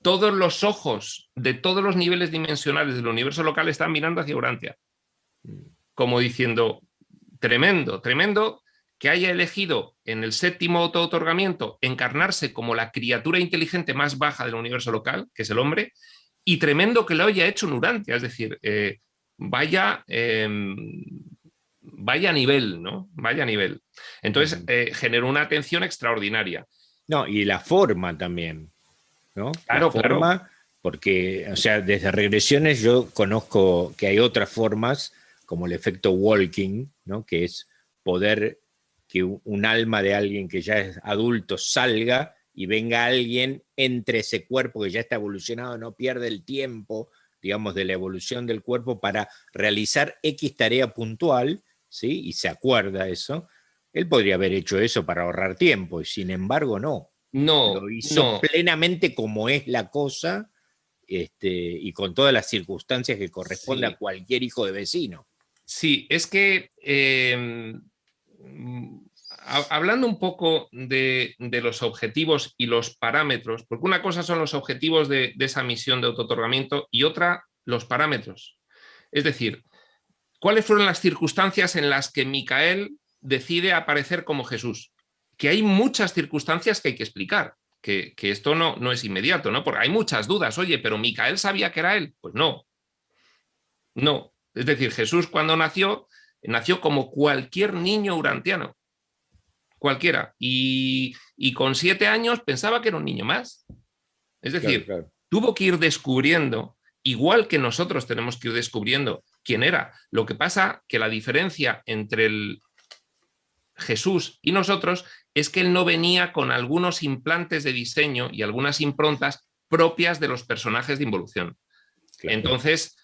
todos los ojos de todos los niveles dimensionales del universo local están mirando hacia Urantia, como diciendo, tremendo, tremendo que haya elegido en el séptimo auto-otorgamiento encarnarse como la criatura inteligente más baja del universo local, que es el hombre, y tremendo que lo haya hecho en Urantia, es decir, vaya nivel, ¿no? Vaya nivel. Entonces, generó una atención extraordinaria. No, y la forma también, ¿no? Claro, la forma, claro. Porque, o sea, desde regresiones yo conozco que hay otras formas, como el efecto walking, ¿no? Que es poder que un alma de alguien que ya es adulto salga y venga alguien entre ese cuerpo que ya está evolucionado, no pierde el tiempo, digamos, de la evolución del cuerpo para realizar X tarea puntual, ¿sí? Y se acuerda eso. Él podría haber hecho eso para ahorrar tiempo, y sin embargo no. No, lo hizo plenamente como es la cosa, y con todas las circunstancias que corresponde a cualquier hijo de vecino. Sí, es que hablando un poco de los objetivos y los parámetros, porque una cosa son los objetivos de esa misión de autootorgamiento y otra los parámetros. Es decir, ¿cuáles fueron las circunstancias en las que Micael decide aparecer como Jesús? Que hay muchas circunstancias que hay que explicar, que esto no es inmediato, ¿no? Porque hay muchas dudas. Oye, ¿pero Micael sabía que era él? Pues no. No. Es decir, Jesús cuando nació como cualquier niño urantiano. Cualquiera. Y con 7 años pensaba que era un niño más. Es decir, claro. Tuvo que ir descubriendo, igual que nosotros tenemos que ir descubriendo quién era. Lo que pasa que la diferencia entre el Jesús y nosotros es que él no venía con algunos implantes de diseño y algunas improntas propias de los personajes de involución. Claro. Entonces,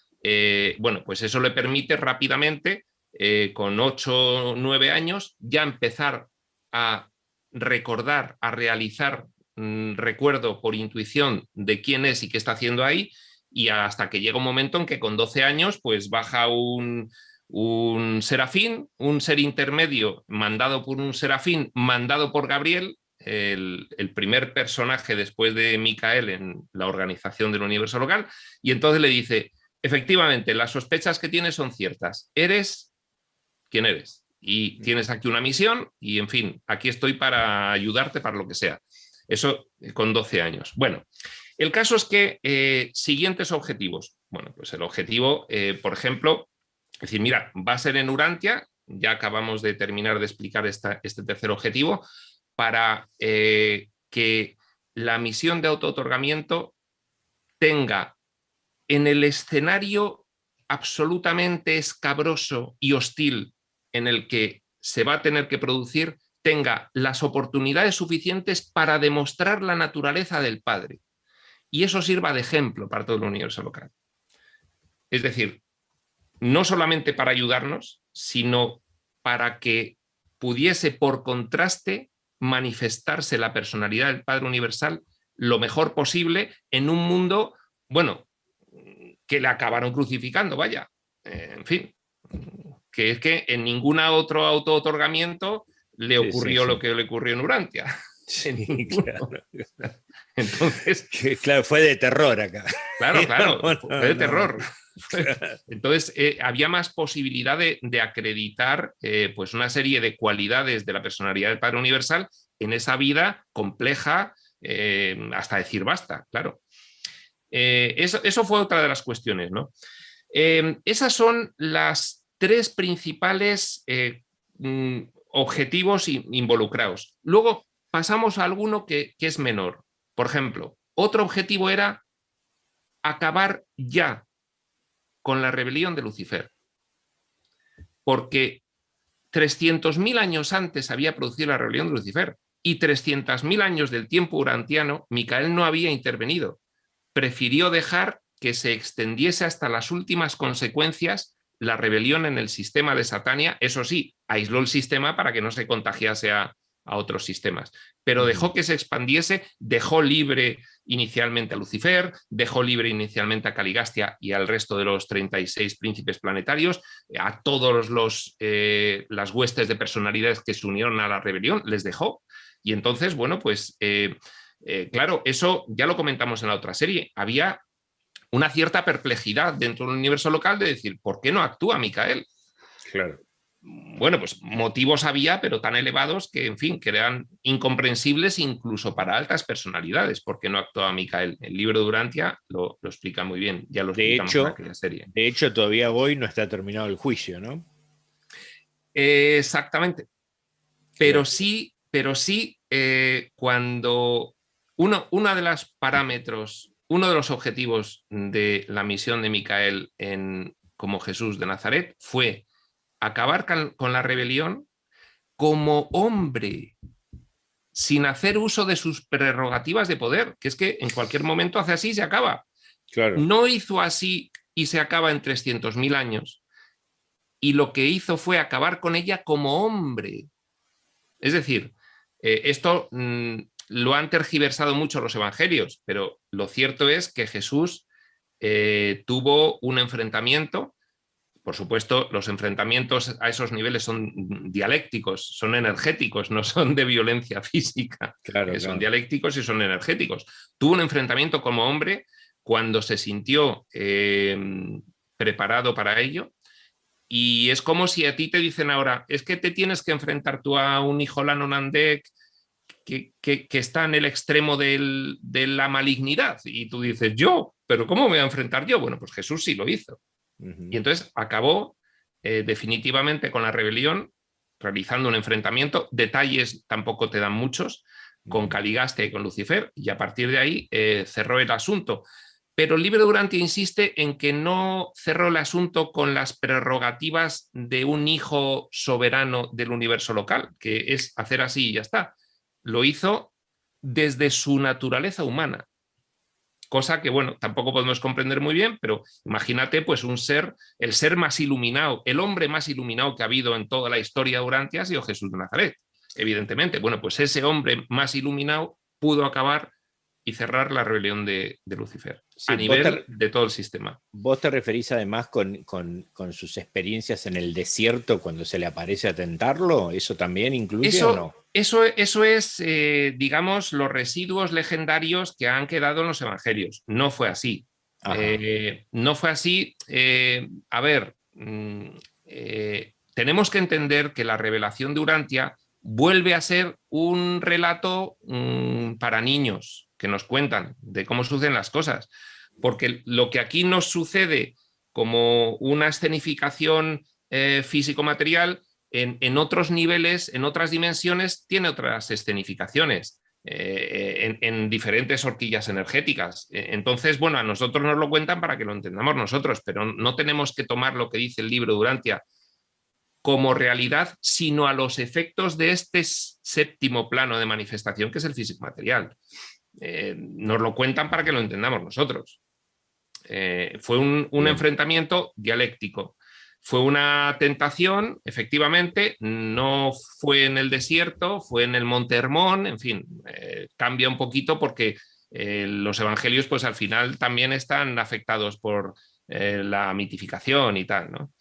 bueno, pues eso le permite rápidamente, con 8 o 9 años, ya empezar a recordar, a realizar recuerdo por intuición de quién es y qué está haciendo ahí, y hasta que llega un momento en que con 12 años pues baja un serafín, un ser intermedio mandado por un serafín, mandado por Gabriel, el primer personaje después de Micael en la organización del universo local, y entonces le dice, efectivamente, las sospechas que tienes son ciertas, eres quien eres, y tienes aquí una misión, y en fin, aquí estoy para ayudarte para lo que sea. Eso con 12 años. Bueno, el caso es que siguientes objetivos. Bueno, pues el objetivo, por ejemplo, es decir, mira, va a ser en Urantia, ya acabamos de terminar de explicar este tercer objetivo, para que la misión de autootorgamiento tenga en el escenario absolutamente escabroso y hostil en el que se va a tener que producir, tenga las oportunidades suficientes para demostrar la naturaleza del Padre. Y eso sirva de ejemplo para todo el universo local. Es decir, no solamente para ayudarnos, sino para que pudiese, por contraste, manifestarse la personalidad del Padre Universal lo mejor posible en un mundo, bueno, que le acabaron crucificando, vaya. En fin, que es que en ningún otro auto-otorgamiento le ocurrió lo que le ocurrió en Urantia. Sí, claro. Entonces, claro, fue de terror acá. Claro, fue de terror. Entonces, había más posibilidad de acreditar pues una serie de cualidades de la personalidad del Padre Universal en esa vida compleja, hasta decir basta, claro. Eso fue otra de las cuestiones, ¿no? Esas son las 3 principales objetivos involucrados. Luego pasamos a alguno que es menor. Por ejemplo, otro objetivo era acabar ya con la rebelión de Lucifer. Porque 300.000 años antes había producido la rebelión de Lucifer. y 300.000 años del tiempo urantiano, Micael no había intervenido. Prefirió dejar que se extendiese hasta las últimas consecuencias la rebelión en el sistema de Satania. Eso sí, aisló el sistema para que no se contagiase a otros sistemas, pero dejó que se expandiese, dejó libre inicialmente a Lucifer, dejó libre inicialmente a Caligastia y al resto de los 36 príncipes planetarios, a todos las huestes de personalidades que se unieron a la rebelión, les dejó. Y entonces, bueno, pues claro, eso ya lo comentamos en la otra serie, había una cierta perplejidad dentro del universo local de decir, ¿por qué no actúa Micael? Claro. Bueno, pues motivos había, pero tan elevados que, en fin, que eran incomprensibles incluso para altas personalidades. ¿Por qué no actuaba Micael? El libro de Urantia lo explica muy bien, ya lo explicamos en aquella serie. De hecho, todavía hoy no está terminado el juicio, ¿no? Exactamente. Pero claro. sí, cuando uno de los parámetros, uno de los objetivos de la misión de Micael como Jesús de Nazaret fue acabar con la rebelión como hombre, sin hacer uso de sus prerrogativas de poder, que es que en cualquier momento hace así y se acaba. Claro. No hizo así y se acaba en 300.000 años. Y lo que hizo fue acabar con ella como hombre. Es decir, esto lo han tergiversado mucho los evangelios, pero lo cierto es que Jesús tuvo un enfrentamiento. Por supuesto, los enfrentamientos a esos niveles son dialécticos, son energéticos, no son de violencia física. Claro. Son dialécticos y son energéticos. Tuvo un enfrentamiento como hombre cuando se sintió preparado para ello. Y es como si a ti te dicen ahora, es que te tienes que enfrentar tú a un Ijolan Onandek que está en el extremo de la malignidad. Y tú dices, yo, pero ¿cómo me voy a enfrentar yo? Bueno, pues Jesús sí lo hizo. Y entonces acabó definitivamente con la rebelión, realizando un enfrentamiento. Detalles tampoco te dan muchos, con Caligastia y con Lucifer, y a partir de ahí cerró el asunto. Pero el libro de Urantia insiste en que no cerró el asunto con las prerrogativas de un hijo soberano del universo local, que es hacer así y ya está. Lo hizo desde su naturaleza humana. Cosa que, bueno, tampoco podemos comprender muy bien, pero imagínate, pues, el ser más iluminado, el hombre más iluminado que ha habido en toda la historia de Urantia ha sido Jesús de Nazaret, evidentemente. Bueno, pues ese hombre más iluminado pudo acabar y cerrar la rebelión de Lucifer, sí, a nivel de todo el sistema. ¿Vos te referís además con sus experiencias en el desierto cuando se le aparece a tentarlo? ¿Eso también incluye o no? Eso es, digamos, los residuos legendarios que han quedado en los evangelios. No fue así. No fue así. A ver, tenemos que entender que la revelación de Urantia vuelve a ser un relato para niños que nos cuentan de cómo suceden las cosas. Porque lo que aquí nos sucede como una escenificación físico-material, en otros niveles, en otras dimensiones, tiene otras escenificaciones, en diferentes horquillas energéticas. Entonces, bueno, a nosotros nos lo cuentan para que lo entendamos nosotros, pero no tenemos que tomar lo que dice el libro de Urantia como realidad, sino a los efectos de este séptimo plano de manifestación, que es el físico-material. Nos lo cuentan para que lo entendamos nosotros. Fue un enfrentamiento dialéctico. Fue una tentación, efectivamente, no fue en el desierto, fue en el Monte Hermón, en fin, cambia un poquito porque los evangelios, pues al final también están afectados por la mitificación y tal, ¿no?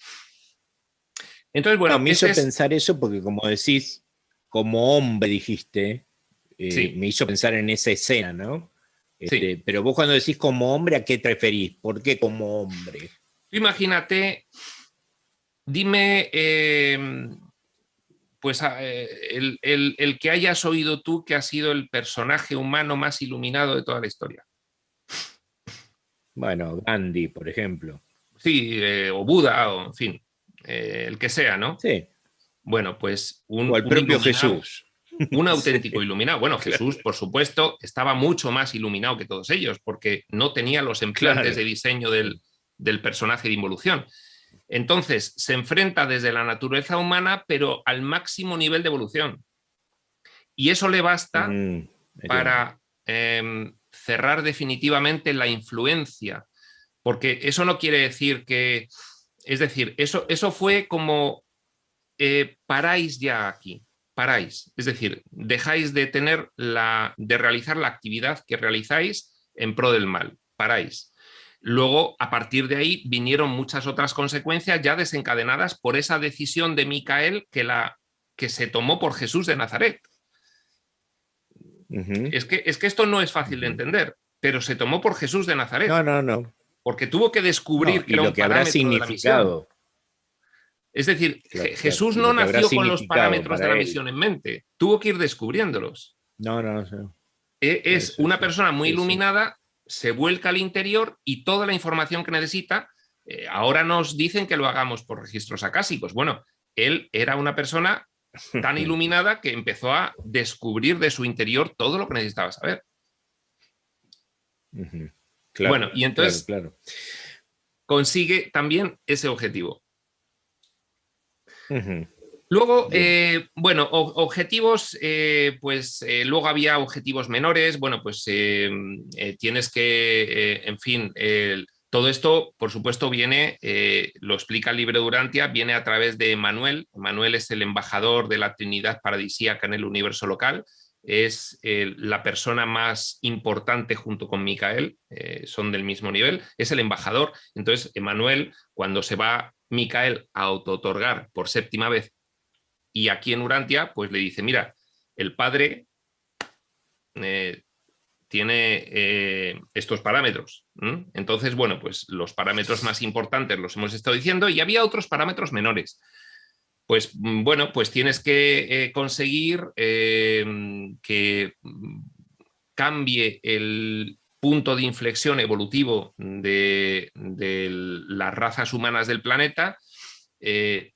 Entonces, bueno, me hizo pensar eso porque, como decís, como hombre dijiste, sí, me hizo pensar en esa escena, ¿no? Sí. Pero vos cuando decís como hombre, ¿a qué te referís? ¿Por qué como hombre? Imagínate, dime, pues el que hayas oído tú que ha sido el personaje humano más iluminado de toda la historia. Bueno, Gandhi, por ejemplo. Sí, o Buda, o en fin, el que sea, ¿no? Sí. Bueno, pues o el propio Jesús. Un auténtico sí. Iluminado. Bueno, claro. Jesús, por supuesto, estaba mucho más iluminado que todos ellos, porque no tenía los implantes de diseño del personaje de involución. Entonces, se enfrenta desde la naturaleza humana, pero al máximo nivel de evolución. Y eso le basta Entiendo. para cerrar definitivamente la influencia, porque eso no quiere decir que, es decir, eso fue como paráis ya aquí, paráis, es decir, dejáis de de realizar la actividad que realizáis en pro del mal, paráis. Luego, a partir de ahí, vinieron muchas otras consecuencias ya desencadenadas por esa decisión de Micael que se tomó por Jesús de Nazaret. Es que esto no es fácil de entender, pero se tomó por Jesús de Nazaret. No. Porque tuvo que descubrir No, que y era lo un que habrá parámetro de la misión. significado. Es decir, Claro. Jesús Y no lo que habrá nació con los significado parámetros de para la él. misión en mente, tuvo que ir descubriéndolos. No. Es Eso, una sí. persona muy Sí. iluminada, se vuelca al interior y toda la información que necesita, ahora nos dicen que lo hagamos por registros acásicos. Bueno, él era una persona tan iluminada que empezó a descubrir de su interior todo lo que necesitaba saber. Claro, Bueno, y entonces claro. consigue también ese objetivo. Luego, bueno, objetivos, pues luego había objetivos menores, bueno, pues tienes que, en fin, todo esto, por supuesto, viene, lo explica el libro de Urantia, viene a través de Emmanuel. Emmanuel es el embajador de la Trinidad paradisíaca en el universo local, es la persona más importante junto con Micael, son del mismo nivel, es el embajador. Entonces, Emmanuel, cuando se va Micael a auto-otorgar por séptima vez, y aquí en Urantia, pues le dice, mira, el padre tiene estos parámetros. Entonces, bueno, pues los parámetros más importantes los hemos estado diciendo y había otros parámetros menores. Pues bueno, pues tienes que conseguir que cambie el punto de inflexión evolutivo de las razas humanas del planeta.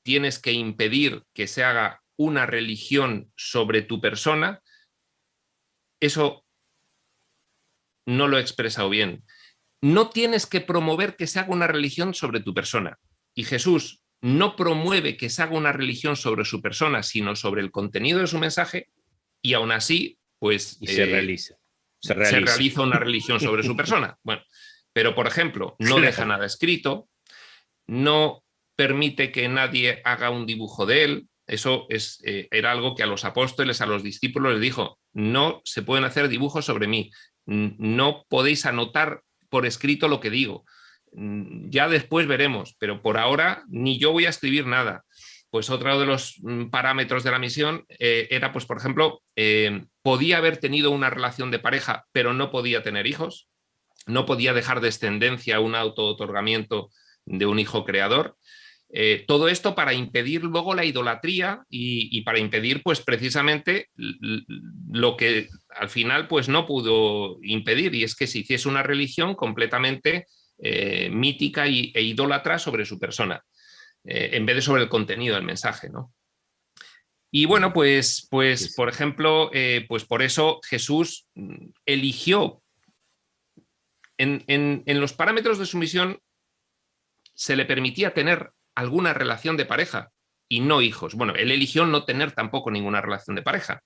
Tienes que impedir que se haga una religión sobre tu persona. Eso no lo he expresado bien. No tienes que promover que se haga una religión sobre tu persona. Y Jesús no promueve que se haga una religión sobre su persona, sino sobre el contenido de su mensaje, y aún así, pues Y se realiza. Se realiza una religión sobre su persona. Bueno, pero por ejemplo, no deja nada escrito, no permite que nadie haga un dibujo de él. Eso era algo que a los apóstoles, a los discípulos les dijo, no se pueden hacer dibujos sobre mí, no podéis anotar por escrito lo que digo. Ya después veremos, pero por ahora ni yo voy a escribir nada. Pues otro de los parámetros de la misión era, pues por ejemplo, podía haber tenido una relación de pareja, pero no podía tener hijos, no podía dejar descendencia, un auto-otorgamiento de un hijo creador. Todo esto para impedir luego la idolatría y para impedir pues precisamente lo que al final pues no pudo impedir, y es que se hiciese una religión completamente mítica e idólatra sobre su persona, en vez de sobre el contenido del mensaje, ¿no? Y bueno, pues por ejemplo, pues por eso Jesús eligió en los parámetros de su misión, se le permitía tener alguna relación de pareja y no hijos. Bueno, él eligió no tener tampoco ninguna relación de pareja.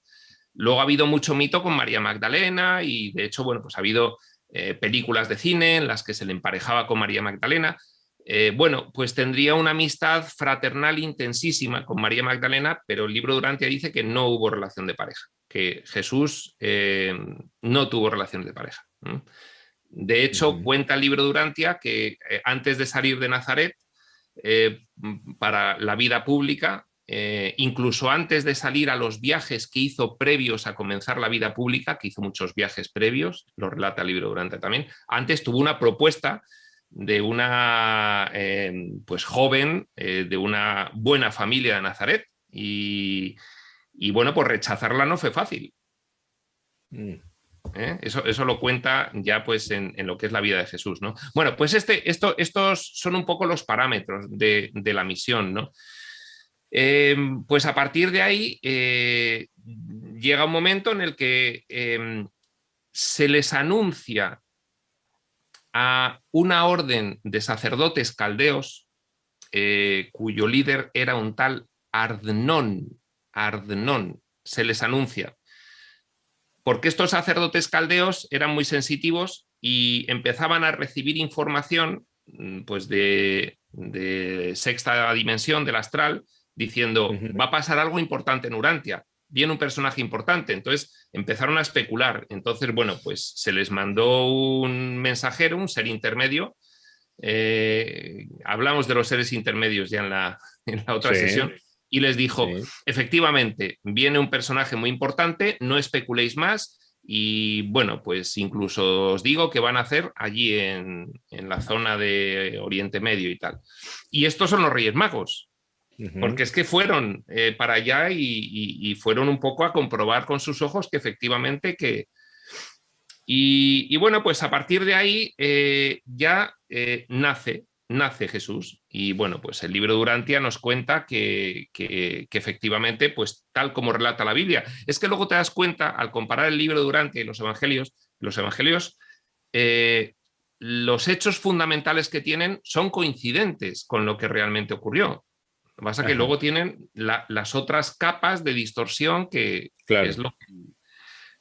Luego ha habido mucho mito con María Magdalena y de hecho, bueno, pues ha habido películas de cine en las que se le emparejaba con María Magdalena. Bueno, pues tendría una amistad fraternal intensísima con María Magdalena, pero el libro de Urantia dice que no hubo relación de pareja, que Jesús no tuvo relación de pareja. De hecho, cuenta el libro de Urantia que antes de salir de Nazaret, para la vida pública, incluso antes de salir a los viajes que hizo previos a comenzar la vida pública, que hizo muchos viajes previos, lo relata el libro de Urantia también, antes tuvo una propuesta de una pues joven, de una buena familia de Nazaret, y bueno, pues rechazarla no fue fácil. Eso lo cuenta ya pues en lo que es la vida de Jesús, ¿no? Bueno, pues estos son un poco los parámetros de la misión, ¿no? Pues a partir de ahí llega un momento en el que se les anuncia a una orden de sacerdotes caldeos cuyo líder era un tal Ardnón, se les anuncia. porque estos sacerdotes caldeos eran muy sensitivos y empezaban a recibir información pues de sexta dimensión, del astral, diciendo, va a pasar algo importante en Urantia, viene un personaje importante. Entonces empezaron a especular. Entonces, bueno, pues se les mandó un mensajero, un ser intermedio. Hablamos de los seres intermedios ya en la otra sesión, y les dijo, efectivamente, viene un personaje muy importante, no especuléis más, y bueno, pues incluso os digo que van a hacer allí en la zona de Oriente Medio y tal. Y estos son los Reyes Magos, porque es que fueron para allá y fueron un poco a comprobar con sus ojos que efectivamente que... Y bueno, pues a partir de ahí ya nace Jesús. Y bueno, pues el libro de Urantia nos cuenta que efectivamente, pues tal como relata la Biblia, es que luego te das cuenta, al comparar el libro de Urantia y los evangelios, los hechos fundamentales que tienen son coincidentes con lo que realmente ocurrió. Lo que pasa es que luego tienen las otras capas de distorsión que es lo que...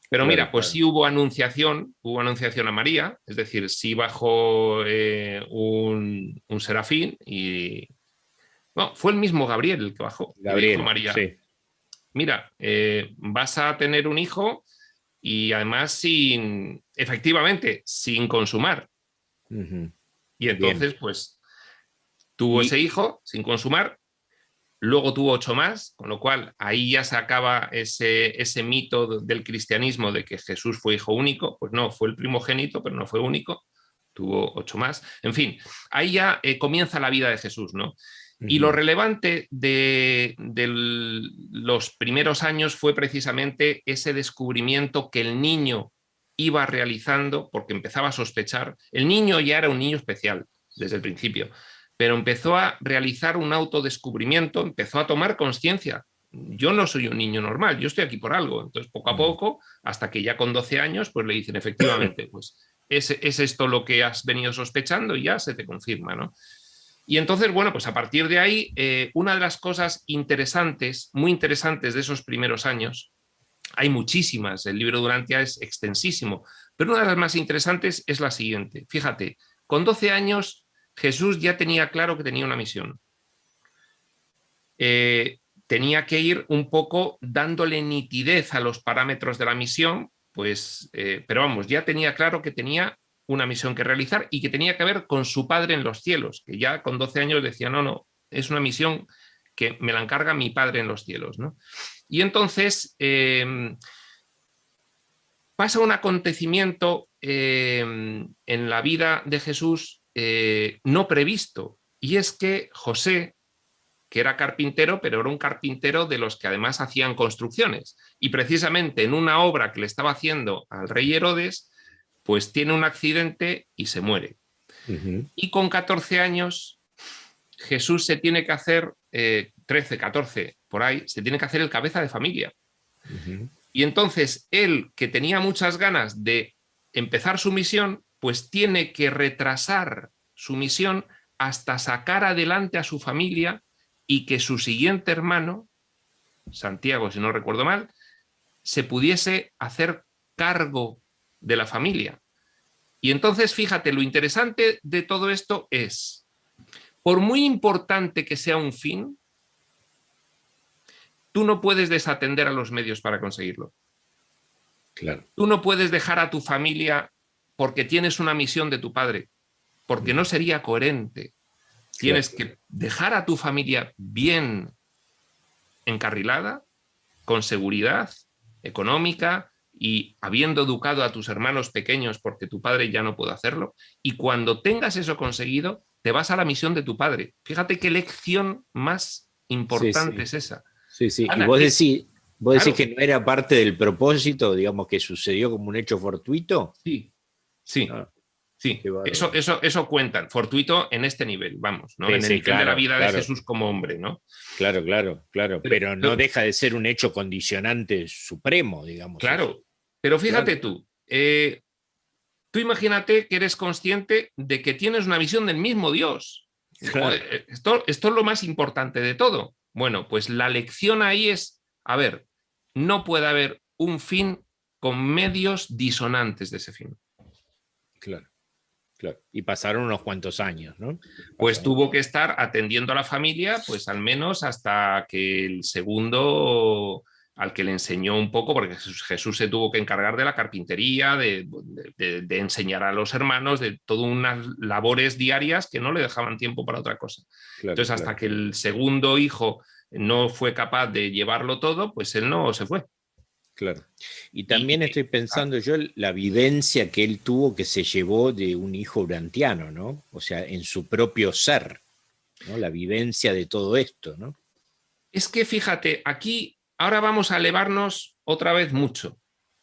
Pero mira, pues sí hubo anunciación a María, es decir, sí bajó un serafín y... No, fue el mismo Gabriel el que bajó. Gabriel, y le dijo a María, mira, vas a tener un hijo y además efectivamente, sin consumar. Y entonces, pues, tuvo ese hijo sin consumar. Luego tuvo 8 más, con lo cual ahí ya se acaba ese mito del cristianismo de que Jesús fue hijo único. Pues no, fue el primogénito, pero no fue único. Tuvo 8 más. En fin, ahí ya comienza la vida de Jesús, ¿no? Y lo relevante de los primeros años fue precisamente ese descubrimiento que el niño iba realizando, porque empezaba a sospechar. El niño ya era un niño especial desde el principio, pero empezó a realizar un autodescubrimiento, empezó a tomar conciencia. Yo no soy un niño normal, yo estoy aquí por algo. Entonces, poco a poco, hasta que ya con 12 años, pues le dicen, efectivamente, pues es esto lo que has venido sospechando y ya se te confirma, ¿no? Y entonces, bueno, pues a partir de ahí, una de las cosas interesantes, muy interesantes de esos primeros años, hay muchísimas, el libro de Urantia es extensísimo, pero una de las más interesantes es la siguiente. Fíjate, con 12 años Jesús ya tenía claro que tenía una misión. Tenía que ir un poco dándole nitidez a los parámetros de la misión, pues, pero vamos, ya tenía claro que tenía una misión que realizar y que tenía que ver con su Padre en los cielos, que ya con 12 años decía, no, es una misión que me la encarga mi Padre en los cielos, ¿no? Y entonces pasa un acontecimiento en la vida de Jesús no previsto, y es que José, que era carpintero, pero era un carpintero de los que además hacían construcciones, y precisamente en una obra que le estaba haciendo al rey Herodes, pues tiene un accidente y se muere. Y con 14 años Jesús se tiene que hacer, 13, 14, por ahí, se tiene que hacer el cabeza de familia. Y entonces él, que tenía muchas ganas de empezar su misión, pues tiene que retrasar su misión hasta sacar adelante a su familia y que su siguiente hermano, Santiago, si no recuerdo mal, se pudiese hacer cargo de la familia. Y entonces, fíjate, lo interesante de todo esto es, por muy importante que sea un fin, tú no puedes desatender a los medios para conseguirlo. Claro. Tú no puedes dejar a tu familia porque tienes una misión de tu padre, porque no sería coherente. Tienes que dejar a tu familia bien encarrilada, con seguridad económica y habiendo educado a tus hermanos pequeños porque tu padre ya no puede hacerlo. Y cuando tengas eso conseguido, te vas a la misión de tu padre. Fíjate qué lección más importante es esa. Sí. Ana, y vos decís que no era parte del propósito, digamos, que sucedió como un hecho fortuito. Sí. Sí, eso cuentan, fortuito en este nivel, vamos, ¿no? En el nivel de la vida de Jesús como hombre, ¿no? Claro, pero no deja de ser un hecho condicionante supremo, digamos. Claro, eso. Pero fíjate tú imagínate que eres consciente de que tienes una visión del mismo Dios. Joder, esto es lo más importante de todo. Bueno, pues la lección ahí es, a ver, no puede haber un fin con medios disonantes de ese fin. Claro, claro. Y pasaron unos cuantos años, ¿no? Pues tuvo que estar atendiendo a la familia, pues al menos hasta que el segundo, al que le enseñó un poco, porque Jesús se tuvo que encargar de la carpintería, de enseñar a los hermanos, de todas unas labores diarias que no le dejaban tiempo para otra cosa. Claro, entonces, hasta que el segundo hijo no fue capaz de llevarlo todo, pues él no se fue. Claro. Y también estoy pensando yo la vivencia que él tuvo, que se llevó de un hijo urantiano, ¿no? O sea, en su propio ser, ¿no? La vivencia de todo esto, ¿no? Es que fíjate, aquí ahora vamos a elevarnos otra vez mucho,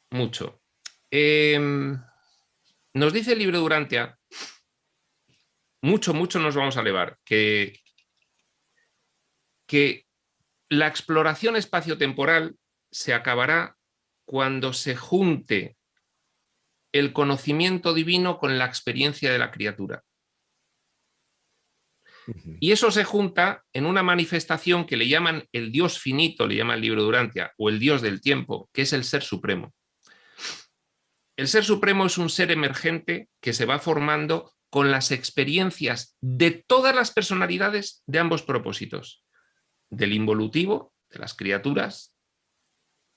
mucho. Nos dice el libro de Urantia, mucho nos vamos a elevar, que la exploración espaciotemporal se acabará cuando se junte el conocimiento divino con la experiencia de la criatura. Y eso se junta en una manifestación que le llaman el Dios finito, le llama el libro de Urantia, o el Dios del tiempo, que es el Ser Supremo. El Ser Supremo es un ser emergente que se va formando con las experiencias de todas las personalidades de ambos propósitos, del involutivo, de las criaturas,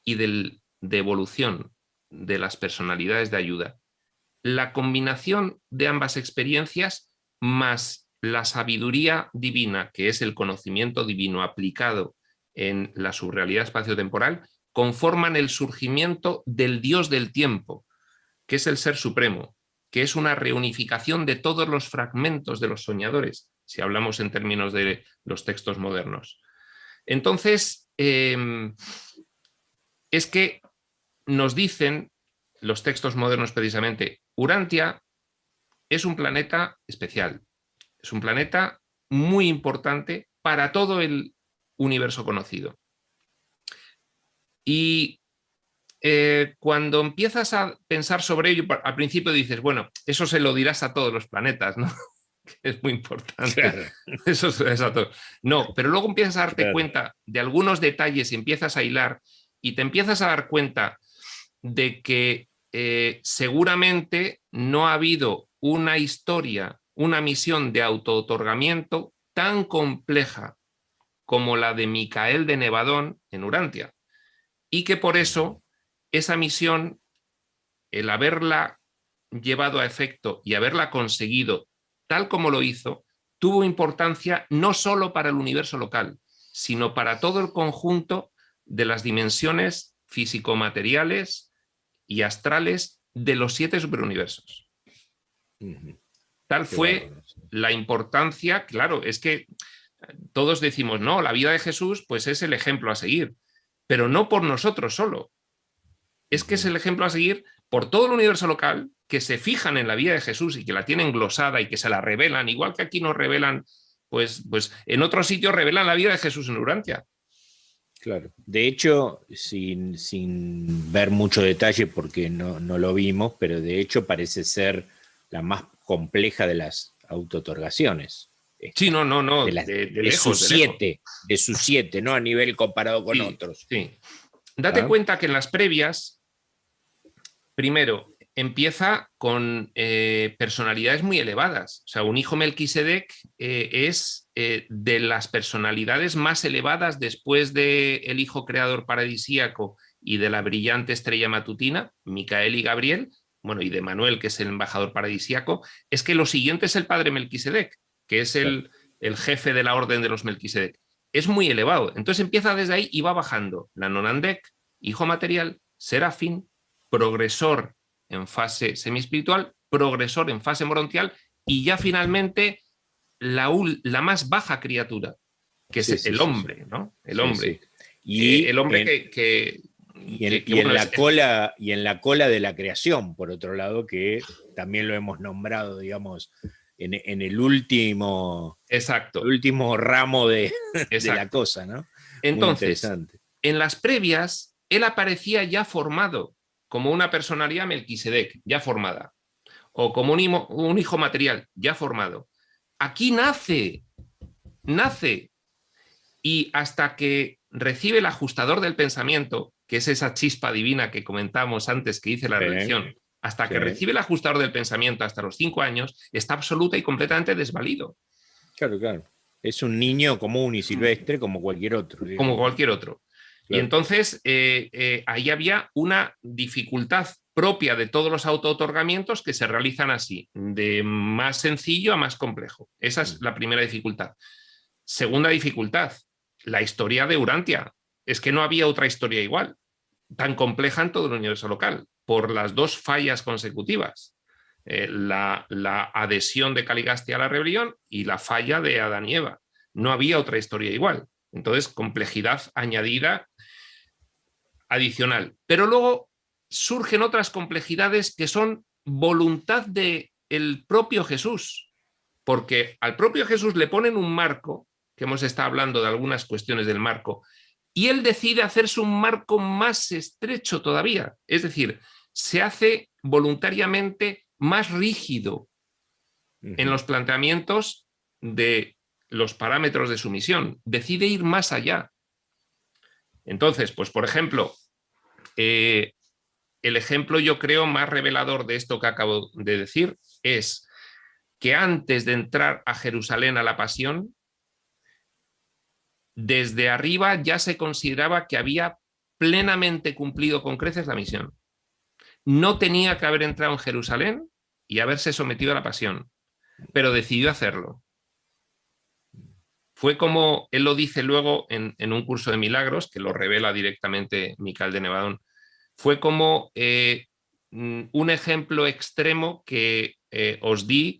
y de evolución, de las personalidades de ayuda. La combinación de ambas experiencias más la sabiduría divina, que es el conocimiento divino aplicado en la subrealidad espaciotemporal, conforman el surgimiento del Dios del tiempo, que es el Ser Supremo, que es una reunificación de todos los fragmentos de los soñadores, si hablamos en términos de los textos modernos. Entonces, es que nos dicen los textos modernos precisamente, Urantia es un planeta especial, es un planeta muy importante para todo el universo conocido. Y cuando empiezas a pensar sobre ello, al principio dices, bueno, eso se lo dirás a todos los planetas, ¿no? Es muy importante. Claro. Eso es a todos. No, pero luego empiezas a darte Claro. cuenta de algunos detalles y empiezas a hilar y te empiezas a dar cuenta de que seguramente no ha habido una historia, una misión de autootorgamiento tan compleja como la de Micael de Nevadón en Urantia. Y que por eso esa misión, el haberla llevado a efecto y haberla conseguido tal como lo hizo, tuvo importancia no solo para el universo local, sino para todo el conjunto de las dimensiones físico-materiales y astrales de los 7 superuniversos. Tal fue la importancia, claro, es que todos decimos, no, la vida de Jesús pues es el ejemplo a seguir, pero no por nosotros solo. Es que es el ejemplo a seguir por todo el universo local, que se fijan en la vida de Jesús y que la tienen glosada y que se la revelan, igual que aquí nos revelan, pues en otros sitios revelan la vida de Jesús en Urantia. Claro. De hecho, sin ver mucho detalle, porque no lo vimos, pero de hecho parece ser la más compleja de las autootorgaciones. Sí, no. De lejos, sus 7, ¿no? A nivel comparado con otros. Sí. Date cuenta que en las previas, primero, empieza con personalidades muy elevadas. O sea, un hijo Melquisedec es de las personalidades más elevadas después del hijo creador paradisíaco y de la brillante estrella matutina, Micael y Gabriel, bueno, y de Manuel, que es el embajador paradisíaco, es que lo siguiente es el padre Melquisedec, que es el jefe de la orden de los Melquisedec. Es muy elevado. Entonces empieza desde ahí y va bajando. La Nonandec, hijo material, serafín, progresor en fase semiespiritual, progresor en fase morontial y ya finalmente la más baja criatura, que es el hombre, ¿no? El hombre. Y el hombre en la cola de la creación, por otro lado, que también lo hemos nombrado, digamos, en el último, exacto, el último ramo de la cosa, ¿no? Entonces, en las previas, él aparecía ya formado como una personalidad Melquisedec, ya formada, o como un hijo material, ya formado. Aquí nace, y hasta que recibe el ajustador del pensamiento, que es esa chispa divina que comentamos antes que dice la religión, hasta que recibe el ajustador del pensamiento hasta los 5 años, está absoluta y completamente desvalido. Claro, claro. Es un niño común y silvestre como cualquier otro. Digamos. Como cualquier otro. Claro. Y entonces ahí había una dificultad propia de todos los auto-otorgamientos que se realizan así, de más sencillo a más complejo. Esa es la primera dificultad. Segunda dificultad, la historia de Urantia. Es que no había otra historia igual, tan compleja en todo el universo local, por las dos fallas consecutivas. La adhesión de Caligasti a la rebelión y la falla de Adán y Eva. No había otra historia igual. Entonces, complejidad añadida adicional. Pero luego surgen otras complejidades que son voluntad del propio Jesús, porque al propio Jesús le ponen un marco, que hemos estado hablando de algunas cuestiones del marco, y él decide hacerse un marco más estrecho todavía. Es decir, se hace voluntariamente más rígido en los planteamientos de los parámetros de su misión. Decide ir más allá. Entonces, pues por ejemplo, el ejemplo yo creo más revelador de esto que acabo de decir es que antes de entrar a Jerusalén a la pasión, desde arriba ya se consideraba que había plenamente cumplido con creces la misión. No tenía que haber entrado en Jerusalén y haberse sometido a la pasión, pero decidió hacerlo. Fue como él lo dice luego en un curso de milagros, que lo revela directamente Miquel de Nevadón, fue como un ejemplo extremo que os di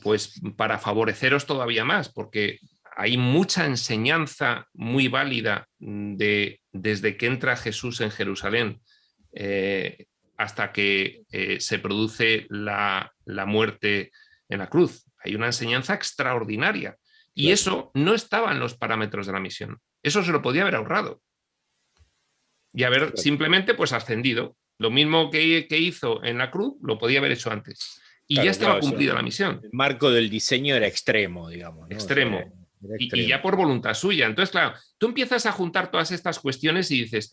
pues para favoreceros todavía más, porque hay mucha enseñanza muy válida desde que entra Jesús en Jerusalén hasta que se produce la muerte en la cruz. Hay una enseñanza extraordinaria. Y eso no estaba en los parámetros de la misión. Eso se lo podía haber ahorrado. Y haber simplemente pues ascendido. Lo mismo que hizo en la cruz, lo podía haber hecho antes. Y ya estaba cumplida la misión. El marco del diseño era extremo, digamos. ¿no? Extremo. O sea, y ya por voluntad suya. Entonces, claro, tú empiezas a juntar todas estas cuestiones y dices,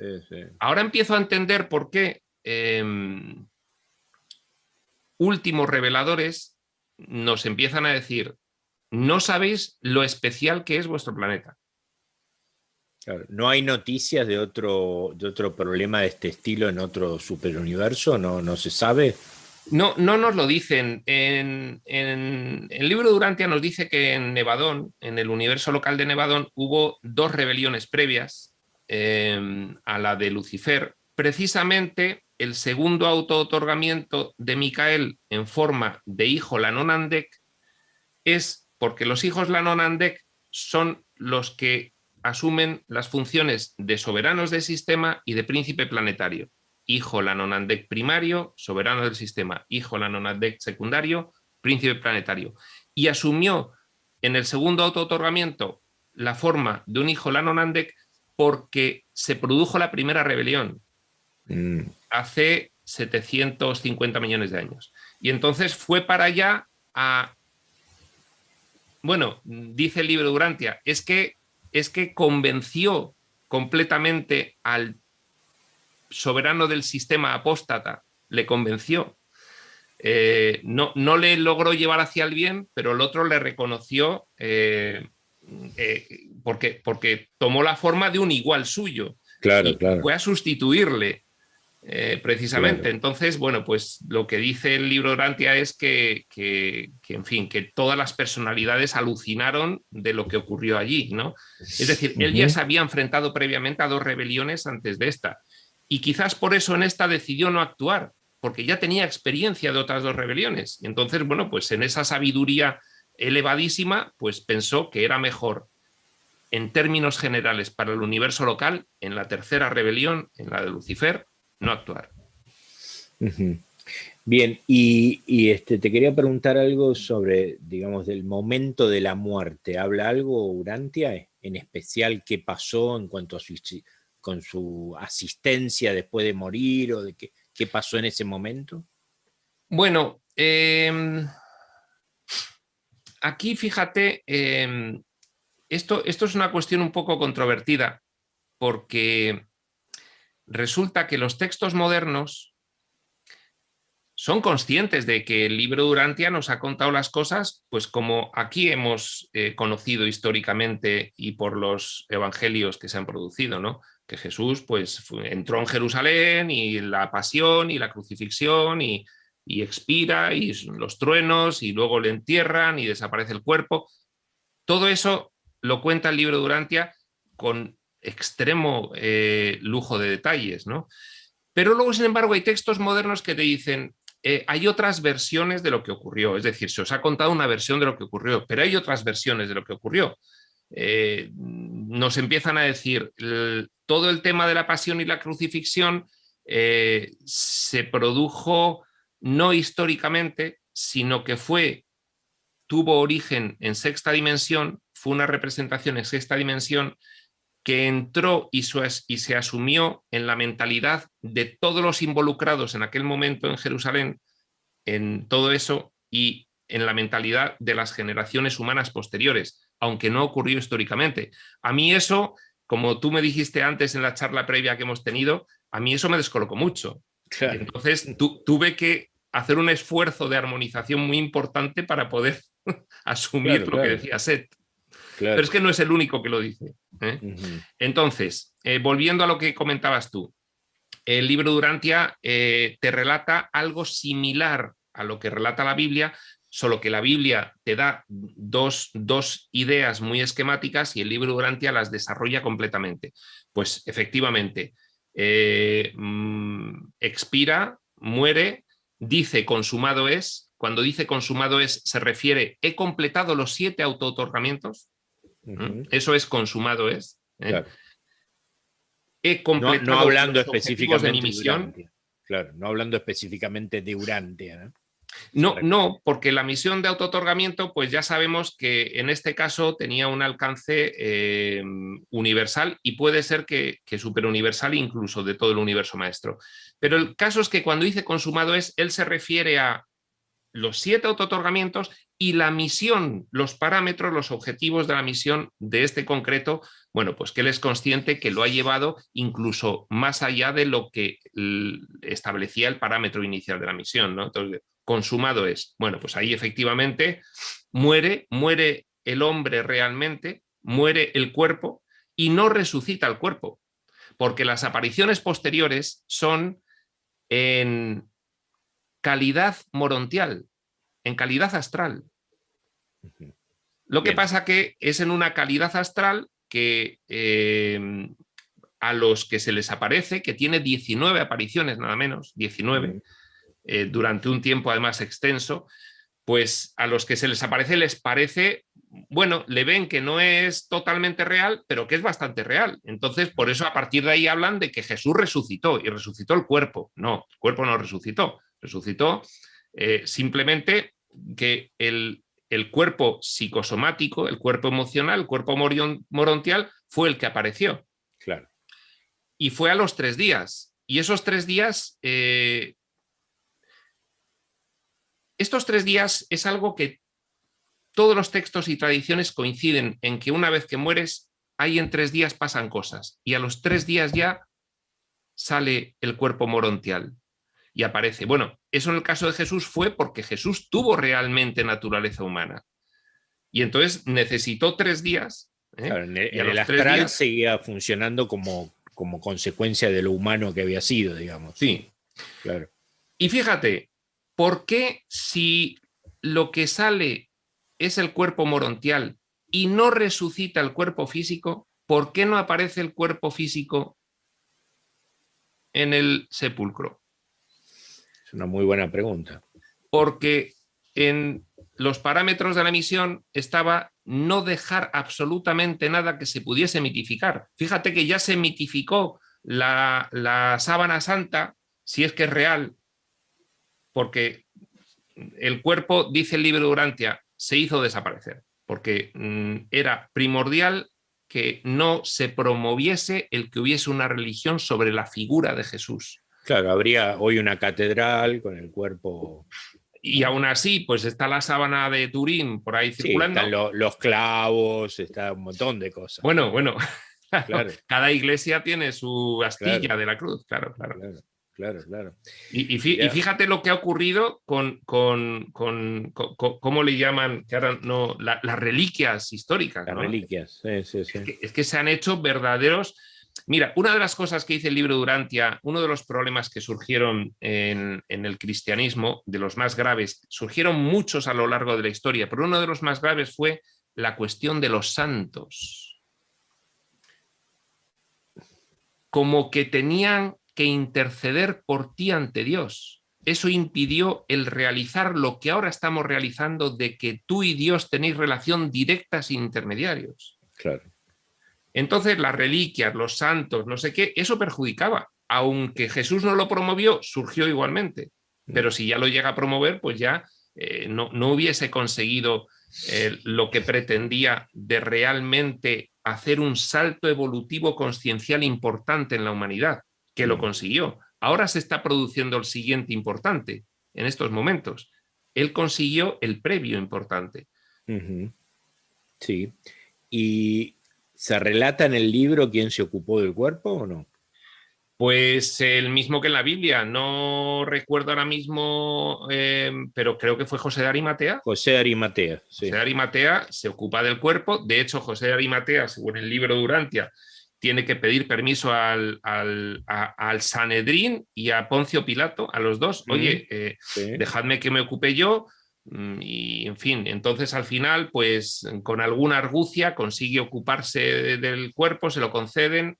ahora empiezo a entender por qué últimos reveladores nos empiezan a decir, no sabéis lo especial que es vuestro planeta. Claro, ¿no hay noticias de otro problema de este estilo en otro superuniverso? ¿No se sabe? No nos lo dicen. En el libro de Urantia nos dice que en Nevadón, en el universo local de Nevadón, hubo 2 rebeliones previas a la de Lucifer. Precisamente el segundo auto-otorgamiento de Micael en forma de hijo Lanonandek es porque los hijos Lanonandek son los que asumen las funciones de soberanos del sistema y de príncipe planetario. Hijo Lanonandek primario, soberano del sistema. Hijo Lanonandek secundario, príncipe planetario. Y asumió en el segundo auto-otorgamiento la forma de un hijo Lanonandek porque se produjo la primera rebelión hace 750 millones de años. Y entonces fue para allá a... Bueno, dice el libro de Urantia, es que convenció completamente al soberano del sistema apóstata, le convenció. No le logró llevar hacia el bien, pero el otro le reconoció porque tomó la forma de un igual suyo. Claro, y claro. fue a sustituirle precisamente. Claro. Entonces, bueno, pues lo que dice el libro de Urantia es que, en fin, que todas las personalidades alucinaron de lo que ocurrió allí, ¿no? Es decir, él ya se había enfrentado previamente a 2 rebeliones antes de esta. Y quizás por eso en esta decidió no actuar, porque ya tenía experiencia de otras 2 rebeliones. Y entonces, bueno, pues en esa sabiduría elevadísima, pues pensó que era mejor, en términos generales, para el universo local, en la tercera rebelión, en la de Lucifer, no actuar. Bien, y te quería preguntar algo sobre, digamos, del momento de la muerte. ¿Habla algo Urantia? En especial, ¿qué pasó en cuanto a con su asistencia después de morir o de qué pasó en ese momento? Bueno, aquí fíjate, esto es una cuestión un poco controvertida porque resulta que los textos modernos son conscientes de que el libro de Urantia nos ha contado las cosas, pues como aquí hemos conocido históricamente y por los evangelios que se han producido, ¿no? Que Jesús pues entró en Jerusalén y la pasión y la crucifixión y expira y los truenos y luego le entierran y desaparece el cuerpo. Todo eso lo cuenta el libro de Urantia con extremo lujo de detalles, ¿no? Pero luego, sin embargo, hay textos modernos que te dicen, hay otras versiones de lo que ocurrió, es decir, se os ha contado una versión de lo que ocurrió, pero hay otras versiones de lo que ocurrió. Nos empiezan a decir, todo el tema de la pasión y la crucifixión se produjo no históricamente, sino que tuvo origen en sexta dimensión, fue una representación en sexta dimensión que entró y se asumió en la mentalidad de todos los involucrados en aquel momento en Jerusalén, en todo eso, y en la mentalidad de las generaciones humanas posteriores, aunque no ocurrió históricamente. A mí eso, como tú me dijiste antes en la charla previa que hemos tenido, a mí eso me descolocó mucho. Claro. Y entonces tuve que hacer un esfuerzo de armonización muy importante para poder asumir lo que decía Seth. Claro. Pero es que no es el único que lo dice. Entonces, volviendo a lo que comentabas tú, el libro de Urantia te relata algo similar a lo que relata la Biblia, solo que la Biblia te da dos ideas muy esquemáticas y el libro de Urantia las desarrolla completamente. Pues efectivamente, expira, muere, dice consumado es. Cuando dice consumado es, se refiere, he completado los 7 autootorgamientos. Eso es consumado es. Claro. He completado no hablando los objetivos de mi misión. Urantia. Claro, no hablando específicamente de Urantia, ¿no? No, porque la misión de autootorgamiento, pues ya sabemos que en este caso tenía un alcance universal y puede ser que superuniversal incluso de todo el universo maestro. Pero el caso es que cuando dice consumado es, él se refiere a los 7 autootorgamientos y la misión, los parámetros, los objetivos de la misión de este concreto, bueno, pues que él es consciente que lo ha llevado incluso más allá de lo que establecía el parámetro inicial de la misión, ¿no? Entonces, consumado es, bueno, pues ahí efectivamente muere el hombre realmente, muere el cuerpo y no resucita el cuerpo, porque las apariciones posteriores son en calidad morontial, en calidad astral. Lo que pasa que es en una calidad astral que a los que se les aparece, que tiene 19 apariciones nada menos, 19, durante un tiempo además extenso, pues a los que se les parece, bueno, le ven que no es totalmente real, pero que es bastante real. Entonces, por eso a partir de ahí hablan de que Jesús resucitó y resucitó el cuerpo. No, el cuerpo no resucitó. Resucitó simplemente que el cuerpo psicosomático, el cuerpo emocional, el cuerpo morontial fue el que apareció. Claro. Y fue a los 3 días. Y esos 3 días... estos 3 días es algo que todos los textos y tradiciones coinciden en que una vez que mueres, ahí en 3 días pasan cosas. Y a los 3 días ya sale el cuerpo morontial y aparece. Bueno, eso en el caso de Jesús fue porque Jesús tuvo realmente naturaleza humana. Y entonces necesitó 3 días. Claro, en el astral días, seguía funcionando como consecuencia de lo humano que había sido, digamos. Sí. Claro. Y fíjate, ¿por qué si lo que sale es el cuerpo morontial y no resucita el cuerpo físico, por qué no aparece el cuerpo físico en el sepulcro? Es una muy buena pregunta. Porque en los parámetros de la misión estaba no dejar absolutamente nada que se pudiese mitificar. Fíjate que ya se mitificó la sábana santa, si es que es real, porque el cuerpo, dice el libro de Urantia, se hizo desaparecer, porque era primordial que no se promoviese el que hubiese una religión sobre la figura de Jesús. Claro, habría hoy una catedral con el cuerpo... Y aún así, pues está la sábana de Turín por ahí circulando. Sí, están los clavos, está un montón de cosas. Bueno, claro, Cada iglesia tiene su astilla claro, de la cruz, claro, claro. claro, claro, claro. Y Mirá, fíjate lo que ha ocurrido ¿cómo le llaman? Que ahora no, las reliquias históricas, las ¿no? reliquias, sí, sí, sí. Es que se han hecho verdaderos. Mira, una de las cosas que dice el libro Durantia, uno de los problemas que surgieron en el cristianismo, de los más graves, surgieron muchos a lo largo de la historia, pero uno de los más graves fue la cuestión de los santos. Como que tenían que interceder por ti ante Dios. Eso impidió el realizar lo que ahora estamos realizando, de que tú y Dios tenéis relación directa sin intermediarios. Claro. Entonces las reliquias, los santos, no sé qué, eso perjudicaba. Aunque Jesús no lo promovió, surgió igualmente. Pero si ya lo llega a promover, pues ya no hubiese conseguido lo que pretendía, de realmente hacer un salto evolutivo consciencial importante en la humanidad, que lo consiguió. Ahora se está produciendo el siguiente importante en estos momentos. Él consiguió el previo importante. Sí. ¿Y se relata en el libro quién se ocupó del cuerpo o no? Pues el mismo que en la Biblia, no recuerdo ahora mismo, pero creo que fue José de Arimatea. José de Arimatea, José sí. de Arimatea se ocupa del cuerpo. De hecho, José de Arimatea, según el libro Durantia, tiene que pedir permiso al Sanedrín y a Poncio Pilato, a los dos. Oye, Sí. dejadme que me ocupe yo. Y en fin, entonces al final, pues con alguna argucia consigue ocuparse del cuerpo, se lo conceden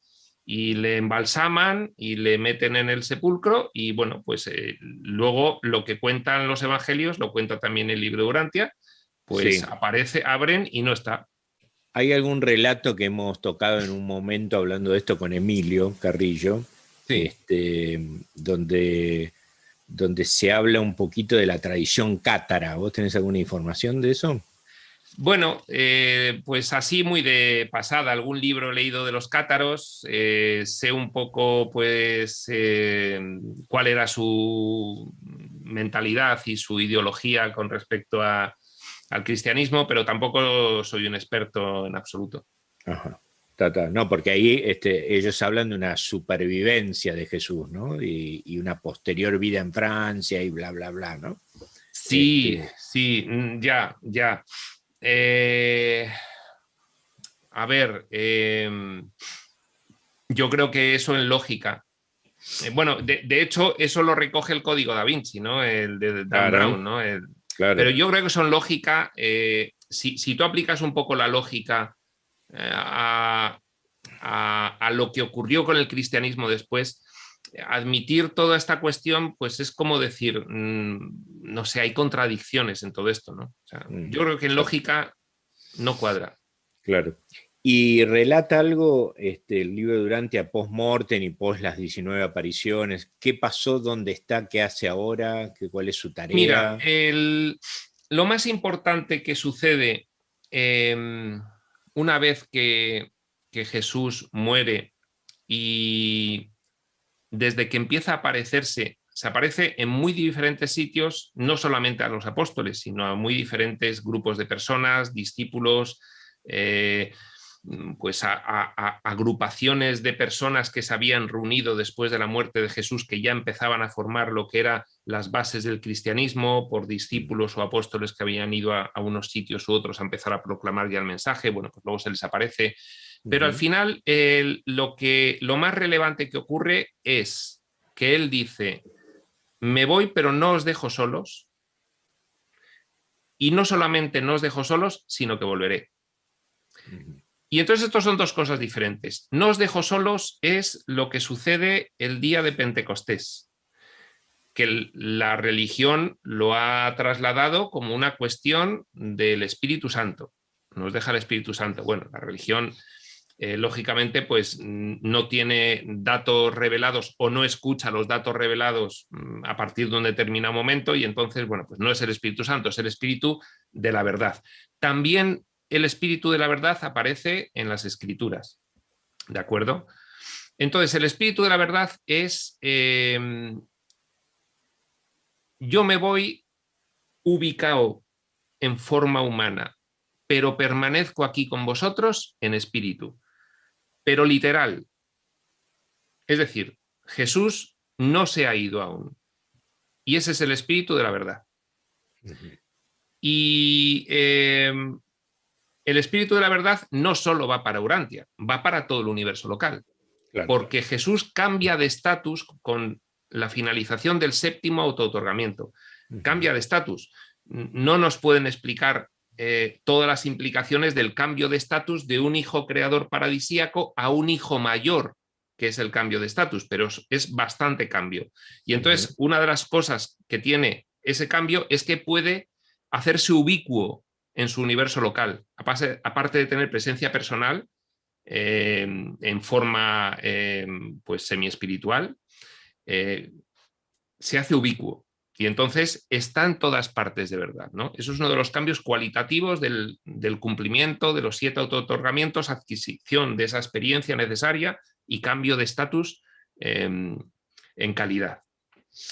y le embalsaman y le meten en el sepulcro. Y bueno, pues luego lo que cuentan los evangelios lo cuenta también el libro Durantia, pues Sí. aparece, abren y no está. ¿Hay algún relato que hemos tocado en un momento hablando de esto con Emilio Carrillo, Sí. donde, donde se habla un poquito de la tradición cátara? ¿Vos tenés alguna información de eso? Bueno, pues así muy de pasada, algún libro he leído de los cátaros, sé un poco pues cuál era su mentalidad y su ideología con respecto al cristianismo, pero tampoco soy un experto en absoluto. Ajá. No, porque ahí ellos hablan de una supervivencia de Jesús, ¿no? Y una posterior vida en Francia y bla, bla, bla, ¿no? Sí, Este, sí, ya, ya. Eh, a ver, yo creo que eso en lógica. Bueno, de hecho, eso lo recoge el código Da Vinci, ¿no? El de Dan claro, Brown, ¿no? Pero claro. yo creo que son lógica. Si tú aplicas un poco la lógica a, a lo que ocurrió con el cristianismo después, admitir toda esta cuestión, pues es como decir, no sé, hay contradicciones en todo esto, ¿no? O sea, yo creo que en Claro, lógica no cuadra. claro. Y relata algo el libro Durantia post-mortem y post las 19 apariciones. ¿Qué pasó? ¿Dónde está? ¿Qué hace ahora? ¿Cuál es su Mira, tarea? lo más importante que sucede una vez que Jesús muere, y desde que empieza a aparecerse, se aparece en muy diferentes sitios, no solamente a los apóstoles, sino a muy diferentes grupos de personas, discípulos, eh, pues a agrupaciones de personas que se habían reunido después de la muerte de Jesús, que ya empezaban a formar lo que eran las bases del cristianismo, por discípulos o apóstoles que habían ido a unos sitios u otros a empezar a proclamar ya el mensaje. Bueno, pues luego se les aparece. Pero al Ujú. final, lo más relevante que ocurre es que él dice: me voy, pero no os dejo solos. Y no solamente no os dejo solos, sino que volveré. Ujú. Y entonces estos son dos cosas diferentes. No os dejo solos es lo que sucede el día de Pentecostés, que la religión lo ha trasladado como una cuestión del Espíritu Santo. Nos deja el Espíritu Santo. Bueno, la religión, lógicamente, pues no tiene datos revelados o no escucha los datos revelados a partir de un determinado momento, y entonces, bueno, pues no es el Espíritu Santo, es el Espíritu de la verdad. También el Espíritu de la verdad aparece en las Escrituras, ¿de acuerdo? Entonces, el Espíritu de la verdad es, yo me voy ubicado en forma humana, pero permanezco aquí con vosotros en espíritu. pero literal. Es decir, Jesús no se ha ido aún. Y ese es el espíritu de la verdad. Y el espíritu de la verdad no solo va para Urantia, va para todo el universo local. Claro. Porque Jesús cambia de estatus con la finalización del séptimo autootorgamiento. Cambia de estatus. No nos pueden explicar todas las implicaciones del cambio de estatus de un hijo creador paradisíaco a un hijo mayor, que es el cambio de estatus, pero es bastante cambio. Y entonces una de las cosas que tiene ese cambio es que puede hacerse ubicuo en su universo local, aparte de tener presencia personal en forma pues semi-espiritual, se hace ubicuo. Y entonces está en todas partes de verdad, ¿no? Eso es uno de los cambios cualitativos del cumplimiento de los 7 autootorgamientos, adquisición de esa experiencia necesaria y cambio de estatus en calidad.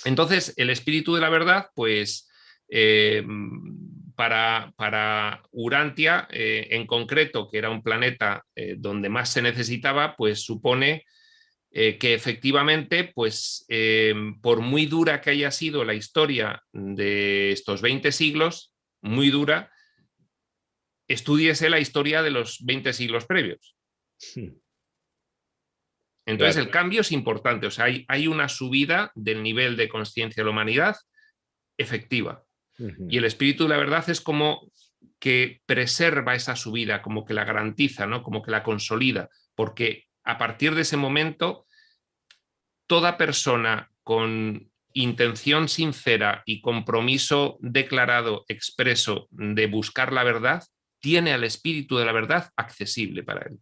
Entonces, el espíritu de la verdad, pues para Urantia en concreto, que era un planeta donde más se necesitaba, pues supone que efectivamente, pues por muy dura que haya sido la historia de estos 20 siglos, muy dura, estúdiese la historia de los 20 siglos previos. Entonces, claro, el cambio es importante, o sea, hay una subida del nivel de conciencia de la humanidad efectiva. Y el espíritu de la verdad es como que preserva esa subida, como que la garantiza, ¿no? Como que la consolida, porque a partir de ese momento, toda persona con intención sincera y compromiso declarado, expreso de buscar la verdad, tiene al espíritu de la verdad accesible para él.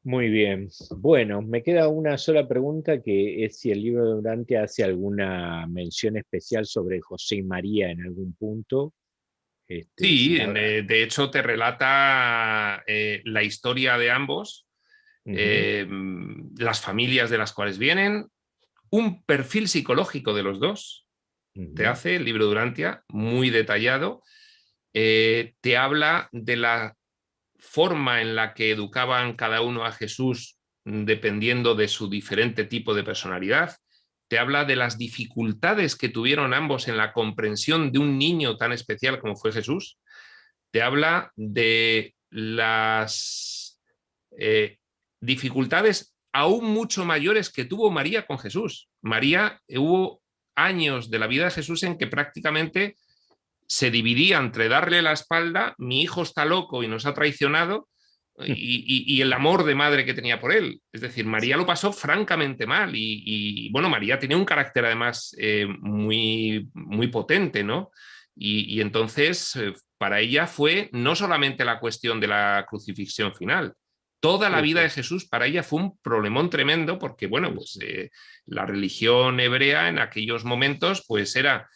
Muy bien. Bueno, me queda una sola pregunta, que es si el libro de Urantia hace alguna mención especial sobre José y María en algún punto. Sí, de hecho te relata la historia de ambos, las familias de las cuales vienen, un perfil psicológico de los dos. Te hace el libro de Urantia muy detallado, te habla de la forma en la que educaban cada uno a Jesús dependiendo de su diferente tipo de personalidad. Te habla de las dificultades que tuvieron ambos en la comprensión de un niño tan especial como fue Jesús. Te habla de las dificultades aún mucho mayores que tuvo María con Jesús. María, hubo años de la vida de Jesús en que prácticamente se dividía entre darle la espalda, mi hijo está loco y nos ha traicionado, y el amor de madre que tenía por él. Es decir, María lo pasó francamente mal y bueno, María tenía un carácter además muy, muy potente, ¿no? Y entonces para ella fue no solamente la cuestión de la crucifixión final, toda la vida de Jesús para ella fue un problemón tremendo porque, bueno, pues la religión hebrea en aquellos momentos pues era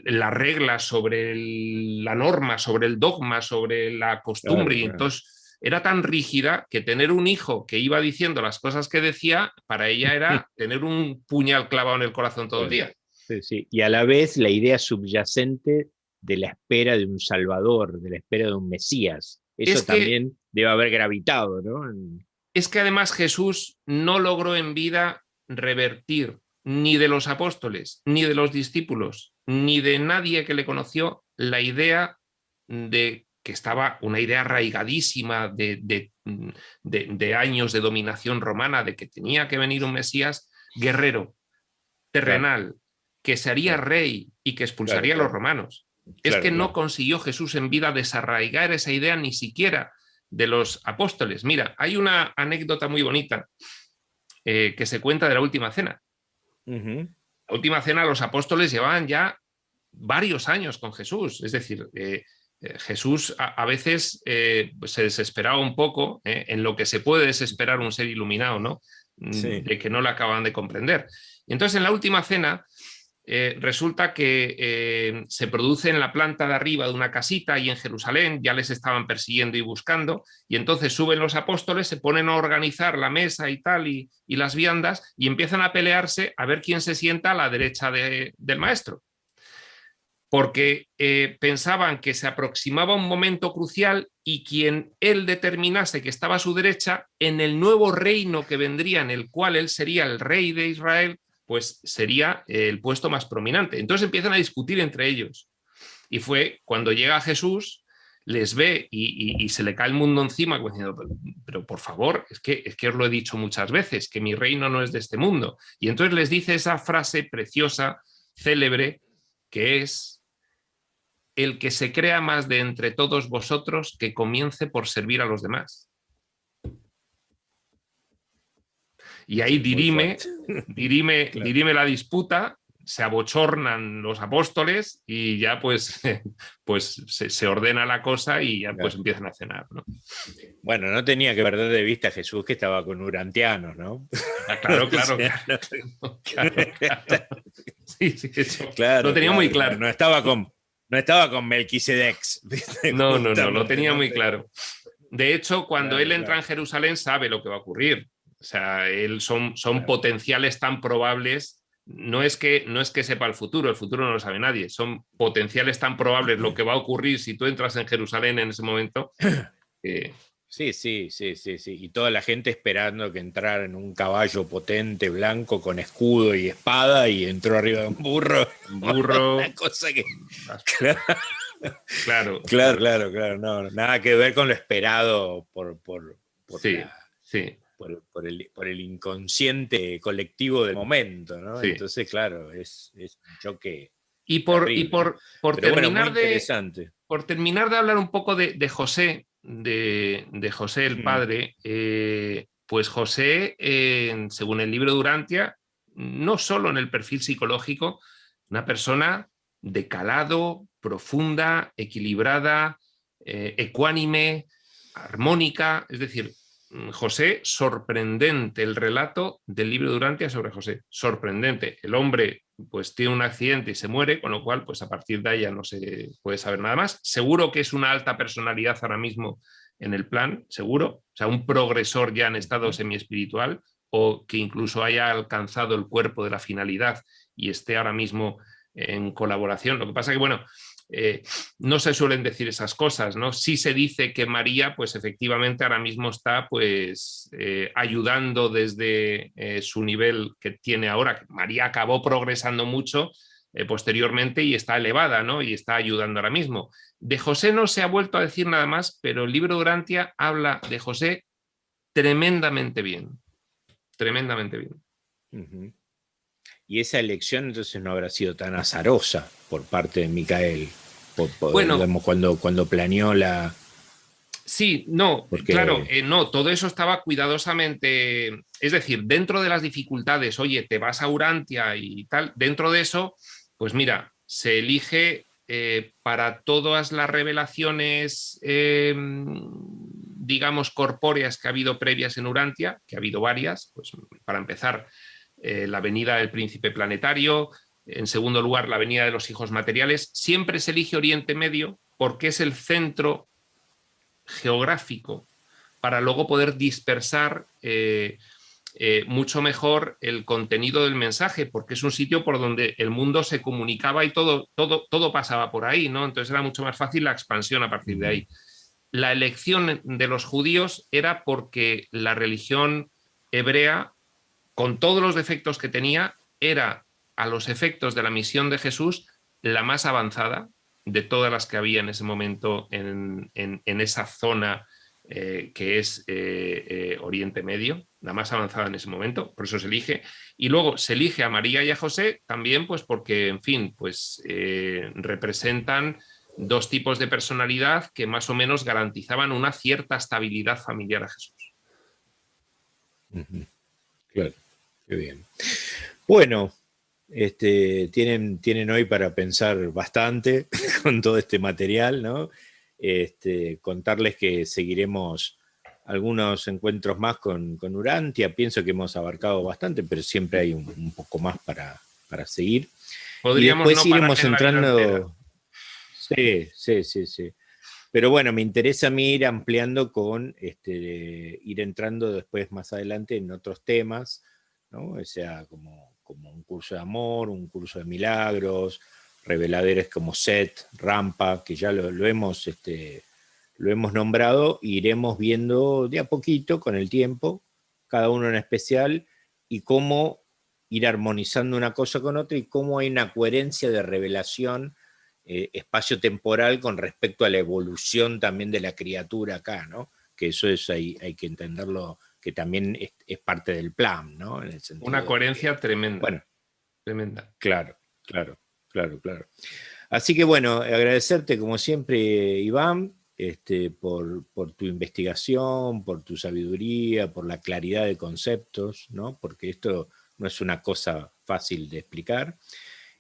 la regla sobre la norma, sobre el dogma, sobre la costumbre, y entonces era tan rígida que tener un hijo que iba diciendo las cosas que decía, para ella era tener un puñal clavado en el corazón todo el día. Sí, sí. Y a la vez la idea subyacente de la espera de un Salvador, de la espera de un Mesías. Eso también debe haber gravitado, ¿no? Es que además Jesús no logró en vida revertir ni de los apóstoles, ni de los discípulos, ni de nadie que le conoció la idea de que estaba una idea arraigadísima de años de dominación romana, de que tenía que venir un Mesías guerrero, terrenal, que se haría rey y que expulsaría a los romanos. Es que no consiguió Jesús en vida desarraigar esa idea ni siquiera de los apóstoles. Mira, hay una anécdota muy bonita que se cuenta de la última cena. La última cena, los apóstoles llevaban ya varios años con Jesús. Es decir, Jesús a veces se desesperaba un poco en lo que se puede desesperar un ser iluminado, ¿no? Sí. De que no lo acaban de comprender. Y entonces en la última cena resulta que se produce en la planta de arriba de una casita y en Jerusalén ya les estaban persiguiendo y buscando, y entonces suben los apóstoles, se ponen a organizar la mesa y tal y las viandas, y empiezan a pelearse a ver quién se sienta a la derecha del maestro. porque pensaban que se aproximaba un momento crucial y quien él determinase que estaba a su derecha, en el nuevo reino que vendría, en el cual él sería el rey de Israel, pues sería el puesto más prominente. Entonces empiezan a discutir entre ellos. Y fue cuando llega Jesús, les ve y se le cae el mundo encima, diciendo, pero por favor, es que os lo he dicho muchas veces, que mi reino no es de este mundo. Y entonces les dice esa frase preciosa, célebre, que es: el que se crea más de entre todos vosotros, que comience por servir a los demás. Y ahí Muy dirime la disputa, se abochornan los apóstoles y ya pues, pues se ordena la cosa y ya pues empiezan a cenar, ¿no? Bueno, no tenía que perder de vista a Jesús que estaba con urantianos, ¿no? Claro, claro, O sea, claro. Sí, eso claro, lo tenía muy claro. No estaba con Melquisedec. No, lo tenía muy claro. De hecho, cuando él entra claro. en Jerusalén sabe lo que va a ocurrir. O sea, son Claro. potenciales tan probables. No es que sepa el futuro no lo sabe nadie. Son potenciales tan probables lo que va a ocurrir si tú entras en Jerusalén en ese momento. Sí. Y toda la gente esperando que entrara en un caballo potente, blanco, con escudo y espada, y entró arriba de un burro. Una cosa que... Claro. No, nada que ver con lo esperado por el inconsciente colectivo del momento, ¿no? Sí. Entonces, claro, es un choque. Y por terminar, interesante. Por terminar de hablar un poco de José, de José el padre, pues José, según el libro de Urantia, no solo en el perfil psicológico, una persona de calado, profunda, equilibrada, ecuánime, armónica, es decir, José, sorprendente el relato del libro de Urantia sobre José, sorprendente. El hombre pues tiene un accidente y se muere, con lo cual pues a partir de ahí ya no se puede saber nada más. Seguro que es una alta personalidad ahora mismo en el plan, seguro, o sea, un progresor ya en estado semiespiritual, o que incluso haya alcanzado el cuerpo de la finalidad y esté ahora mismo en colaboración. Lo que pasa que, bueno, no se suelen decir esas cosas, ¿no? Sí se dice que María, pues efectivamente ahora mismo está pues ayudando desde su nivel que tiene ahora, que María acabó progresando mucho posteriormente y está elevada, ¿no? Y está ayudando ahora mismo. De José no se ha vuelto a decir nada más, pero el libro de Urantia habla de José tremendamente bien, tremendamente bien. Y esa elección entonces no habrá sido tan azarosa por parte de Micael, bueno, digamos, cuando planeó la... Sí, no, Porque... claro, no, todo eso estaba cuidadosamente, es decir, dentro de las dificultades, oye, te vas a Urantia y tal, dentro de eso, pues mira, se elige para todas las revelaciones, digamos, corpóreas que ha habido previas en Urantia, que ha habido varias, pues para empezar, la venida del príncipe planetario, en segundo lugar, la venida de los hijos materiales, siempre se elige Oriente Medio porque es el centro geográfico para luego poder dispersar mucho mejor el contenido del mensaje, porque es un sitio por donde el mundo se comunicaba y todo pasaba por ahí, ¿no? Entonces era mucho más fácil la expansión a partir de ahí. La elección de los judíos era porque la religión hebrea, con todos los defectos que tenía, era, a los efectos de la misión de Jesús, la más avanzada de todas las que había en ese momento en esa zona que es Oriente Medio, la más avanzada en ese momento, por eso se elige. Y luego se elige a María y a José también, pues porque, en fin, pues representan dos tipos de personalidad que más o menos garantizaban una cierta estabilidad familiar a Jesús. Claro, qué bien. Bueno, tienen hoy para pensar bastante con todo este material, ¿no? Contarles que seguiremos algunos encuentros más con Urantia. Pienso que hemos abarcado bastante, pero siempre hay un poco más para seguir. Podríamos y después no iremos entrando. Sí. Pero bueno, me interesa a mí ir ampliando con ir entrando después más adelante en otros temas, ¿no? O sea, como un curso de amor, un curso de milagros, reveladeros como Set, Rampa, que ya lo hemos nombrado, e iremos viendo de a poquito, con el tiempo, cada uno en especial, y cómo ir armonizando una cosa con otra, y cómo hay una coherencia de revelación espacio-temporal con respecto a la evolución también de la criatura acá, ¿no? Que eso hay que entenderlo, que también es parte del plan, ¿no? En el sentido Una coherencia tremenda. Bueno, tremenda. Claro. Así que bueno, agradecerte como siempre, Iván, por tu investigación, por tu sabiduría, por la claridad de conceptos, ¿no? Porque esto no es una cosa fácil de explicar.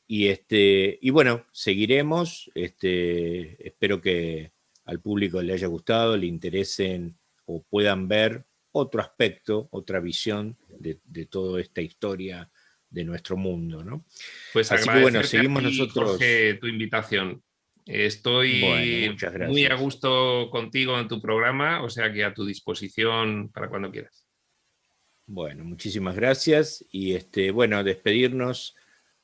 Y bueno, seguiremos. Espero que al público le haya gustado, le interesen o puedan ver otro aspecto, otra visión de toda esta historia de nuestro mundo, ¿no? Pues Así que bueno, agradecerte a seguimos ti, nosotros. Jorge, tu invitación. Bueno, Estoy muchas muy a gracias. gusto contigo en tu programa, o sea que a tu disposición para cuando quieras. Bueno, muchísimas gracias. Y bueno, despedirnos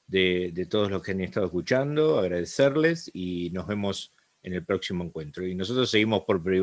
de todos los que han estado escuchando, agradecerles y nos vemos en el próximo encuentro. Y nosotros seguimos por privado.